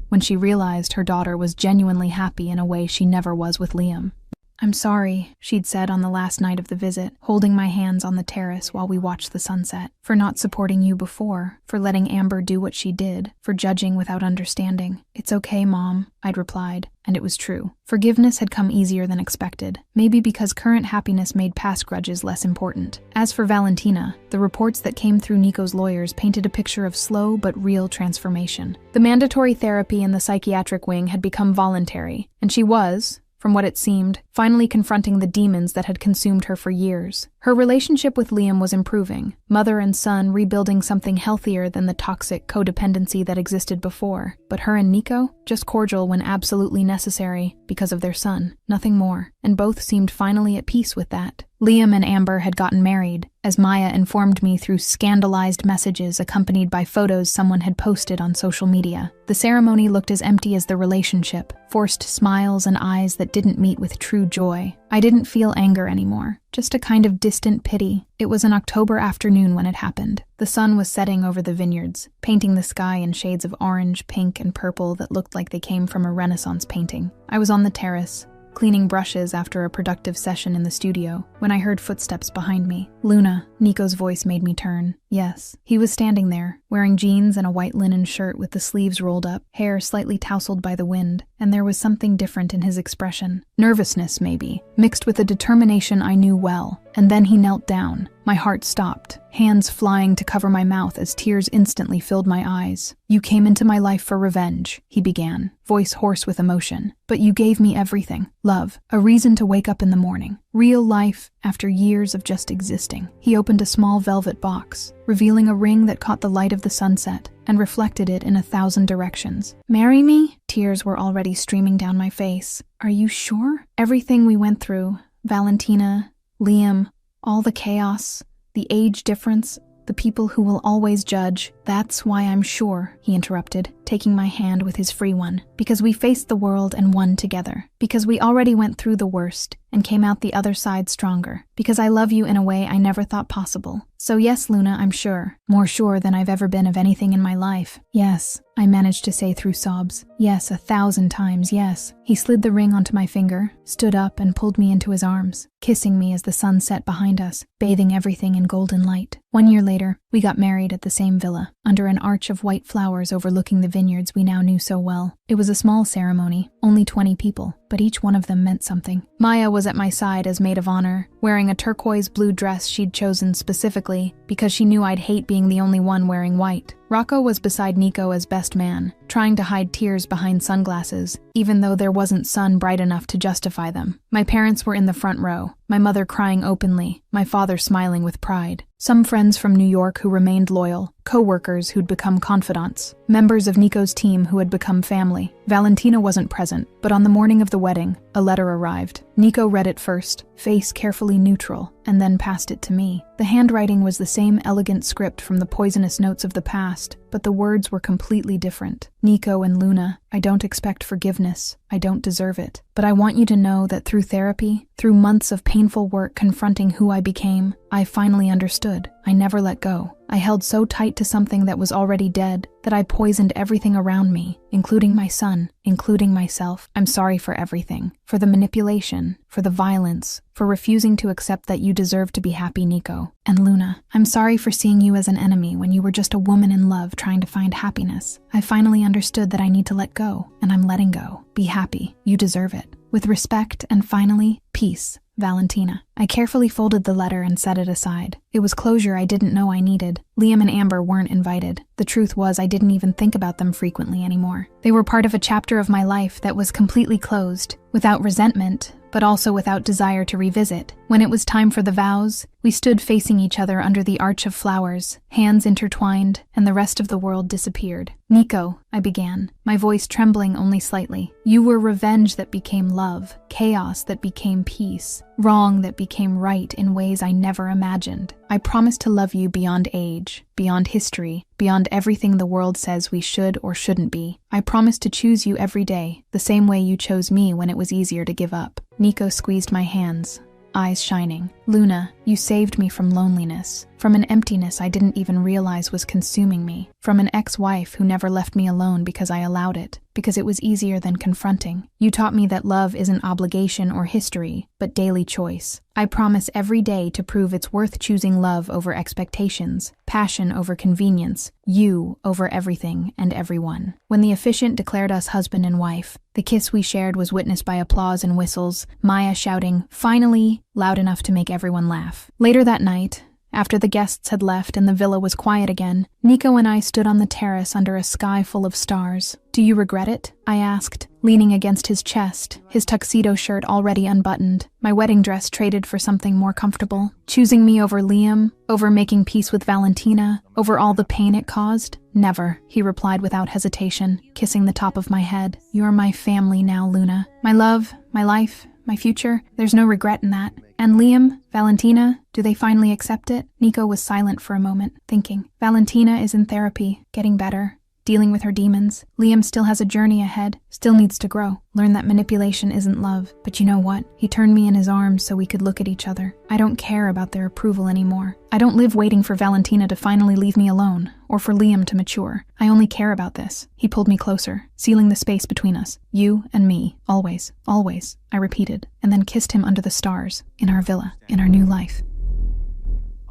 Speaker 2: when she realized her daughter was genuinely happy in a way she never was with Liam. "I'm sorry," she'd said on the last night of the visit, holding my hands on the terrace while we watched the sunset, "for not supporting you before, for letting Amber do what she did, for judging without understanding." "It's okay, Mom," I'd replied, and it was true. Forgiveness had come easier than expected, maybe because current happiness made past grudges less important. As for Valentina, the reports that came through Nico's lawyers painted a picture of slow but real transformation. The mandatory therapy in the psychiatric wing had become voluntary, and she was, from what it seemed, finally confronting the demons that had consumed her for years. Her relationship with Liam was improving, mother and son rebuilding something healthier than the toxic codependency that existed before. But her and Nico? Just cordial when absolutely necessary, because of their son, nothing more. And both seemed finally at peace with that. Liam and Amber had gotten married, as Maya informed me through scandalized messages accompanied by photos someone had posted on social media. The ceremony looked as empty as the relationship, forced smiles and eyes that didn't meet with true joy. I didn't feel anger anymore, just a kind of distant pity. It was an October afternoon when it happened. The sun was setting over the vineyards, painting the sky in shades of orange, pink, and purple that looked like they came from a Renaissance painting. I was on the terrace, cleaning brushes after a productive session in the studio, when I heard footsteps behind me. "Luna," Nico's voice made me turn. Yes, he was standing there, wearing jeans and a white linen shirt with the sleeves rolled up, hair slightly tousled by the wind, and there was something different in his expression. Nervousness, maybe, mixed with a determination I knew well. And then he knelt down. My heart stopped, hands flying to cover my mouth as tears instantly filled my eyes. "You came into my life for revenge," he began, voice hoarse with emotion. "But you gave me everything. Love, a reason to wake up in the morning. Real life after years of just existing." He opened a small velvet box, revealing a ring that caught the light of the sunset and reflected it in 1,000 directions. "Marry me?" Tears were already streaming down my face. "Are you sure? Everything we went through, Valentina, Liam, all the chaos, the age difference, the people who will always judge. That's why I'm sure," he interrupted, taking my hand with his free one. "Because we faced the world and won together. Because we already went through the worst and came out the other side stronger. Because I love you in a way I never thought possible. So yes, Luna, I'm sure. More sure than I've ever been of anything in my life." "Yes," I managed to say through sobs. "Yes, 1,000 times, yes." He slid the ring onto my finger, stood up and pulled me into his arms, kissing me as the sun set behind us, bathing everything in golden light. 1 year later, we got married at the same villa, under an arch of white flowers overlooking the vineyards we now knew so well. It was a small ceremony, only 20 people, but each one of them meant something. Maya was at my side as maid of honor, wearing a turquoise blue dress she'd chosen specifically because she knew I'd hate being the only one wearing white. Rocco was beside Nico as best man, trying to hide tears behind sunglasses, even though there wasn't sun bright enough to justify them. My parents were in the front row, my mother crying openly, my father smiling with pride. Some friends from New York who remained loyal, co-workers who'd become confidants, members of Nico's team who had become family. Valentina wasn't present, but on the morning of the wedding, a letter arrived. Nico read it first, face carefully neutral, and then passed it to me. The handwriting was the same elegant script from the poisonous notes of the past, but the words were completely different. Nico and Luna, I don't expect forgiveness. I don't deserve it. But I want you to know that through therapy, through months of painful work confronting who I became, I finally understood. I never let go. I held so tight to something that was already dead that I poisoned everything around me, including my son, including myself. I'm sorry for everything. For the manipulation, for the violence, for refusing to accept that you deserve to be happy, Nico. And Luna, I'm sorry for seeing you as an enemy when you were just a woman in love trying to find happiness. I finally understood that I need to let go, and I'm letting go. Be happy. You deserve it. With respect, and finally, peace. Valentina. I carefully folded the letter and set it aside. It was closure I didn't know I needed. Liam and Amber weren't invited. The truth was I didn't even think about them frequently anymore. They were part of a chapter of my life that was completely closed, without resentment, but also without desire to revisit. When it was time for the vows, we stood facing each other under the arch of flowers, hands intertwined, and the rest of the world disappeared. Nico, I began, my voice trembling only slightly. You were revenge that became love, chaos that became peace, wrong that became right in ways I never imagined. I promise to love you beyond age, beyond history, beyond everything the world says we should or shouldn't be. I promise to choose you every day, the same way you chose me when it was easier to give up. Nico squeezed my hands, eyes shining. Luna, you saved me from loneliness, from an emptiness I didn't even realize was consuming me, from an ex-wife who never left me alone because I allowed it, because it was easier than confronting. You taught me that love isn't obligation or history, but daily choice. I promise every day to prove it's worth choosing love over expectations, passion over convenience, you over everything and everyone. When the officiant declared us husband and wife, the kiss we shared was witnessed by applause and whistles, Maya shouting, "Finally!" loud enough to make everyone laugh. Later that night, after the guests had left and the villa was quiet again, Nico and I stood on the terrace under a sky full of stars. Do you regret it? I asked, leaning against his chest, his tuxedo shirt already unbuttoned, my wedding dress traded for something more comfortable. Choosing me over Liam, over making peace with Valentina, over all the pain it caused? Never, he replied without hesitation, kissing the top of my head. You're my family now, Luna. My love, my life, my future, there's no regret in that. And Liam, Valentina, do they finally accept it? Nico was silent for a moment, thinking. Valentina is in therapy, getting better, dealing with her demons. Liam still has a journey ahead, still needs to grow, learn that manipulation isn't love. But you know what? He turned me in his arms so we could look at each other. I don't care about their approval anymore. I don't live waiting for Valentina to finally leave me alone, or for Liam to mature. I only care about this. He pulled me closer, sealing the space between us. You and me, always, always, I repeated, and then kissed him under the stars, in our villa, in our new life.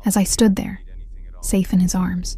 Speaker 2: As I stood there, safe in his arms,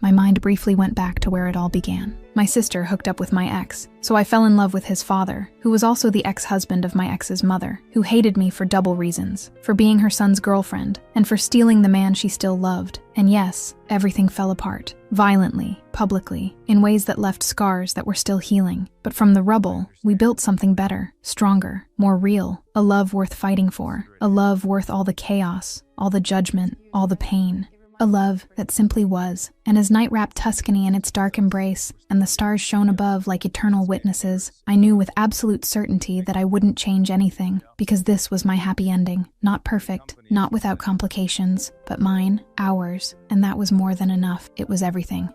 Speaker 2: my mind briefly went back to where it all began. My sister hooked up with my ex, so I fell in love with his father, who was also the ex-husband of my ex's mother, who hated me for double reasons, for being her son's girlfriend, and for stealing the man she still loved. And yes, everything fell apart, violently, publicly, in ways that left scars that were still healing. But from the rubble, we built something better, stronger, more real, a love worth fighting for, a love worth all the chaos, all the judgment, all the pain. A love that simply was, and as night wrapped Tuscany in its dark embrace, and the stars shone above like eternal witnesses, I knew with absolute certainty that I wouldn't change anything, because this was my happy ending. Not perfect, not without complications, but mine, ours, and that was more than enough. It was everything.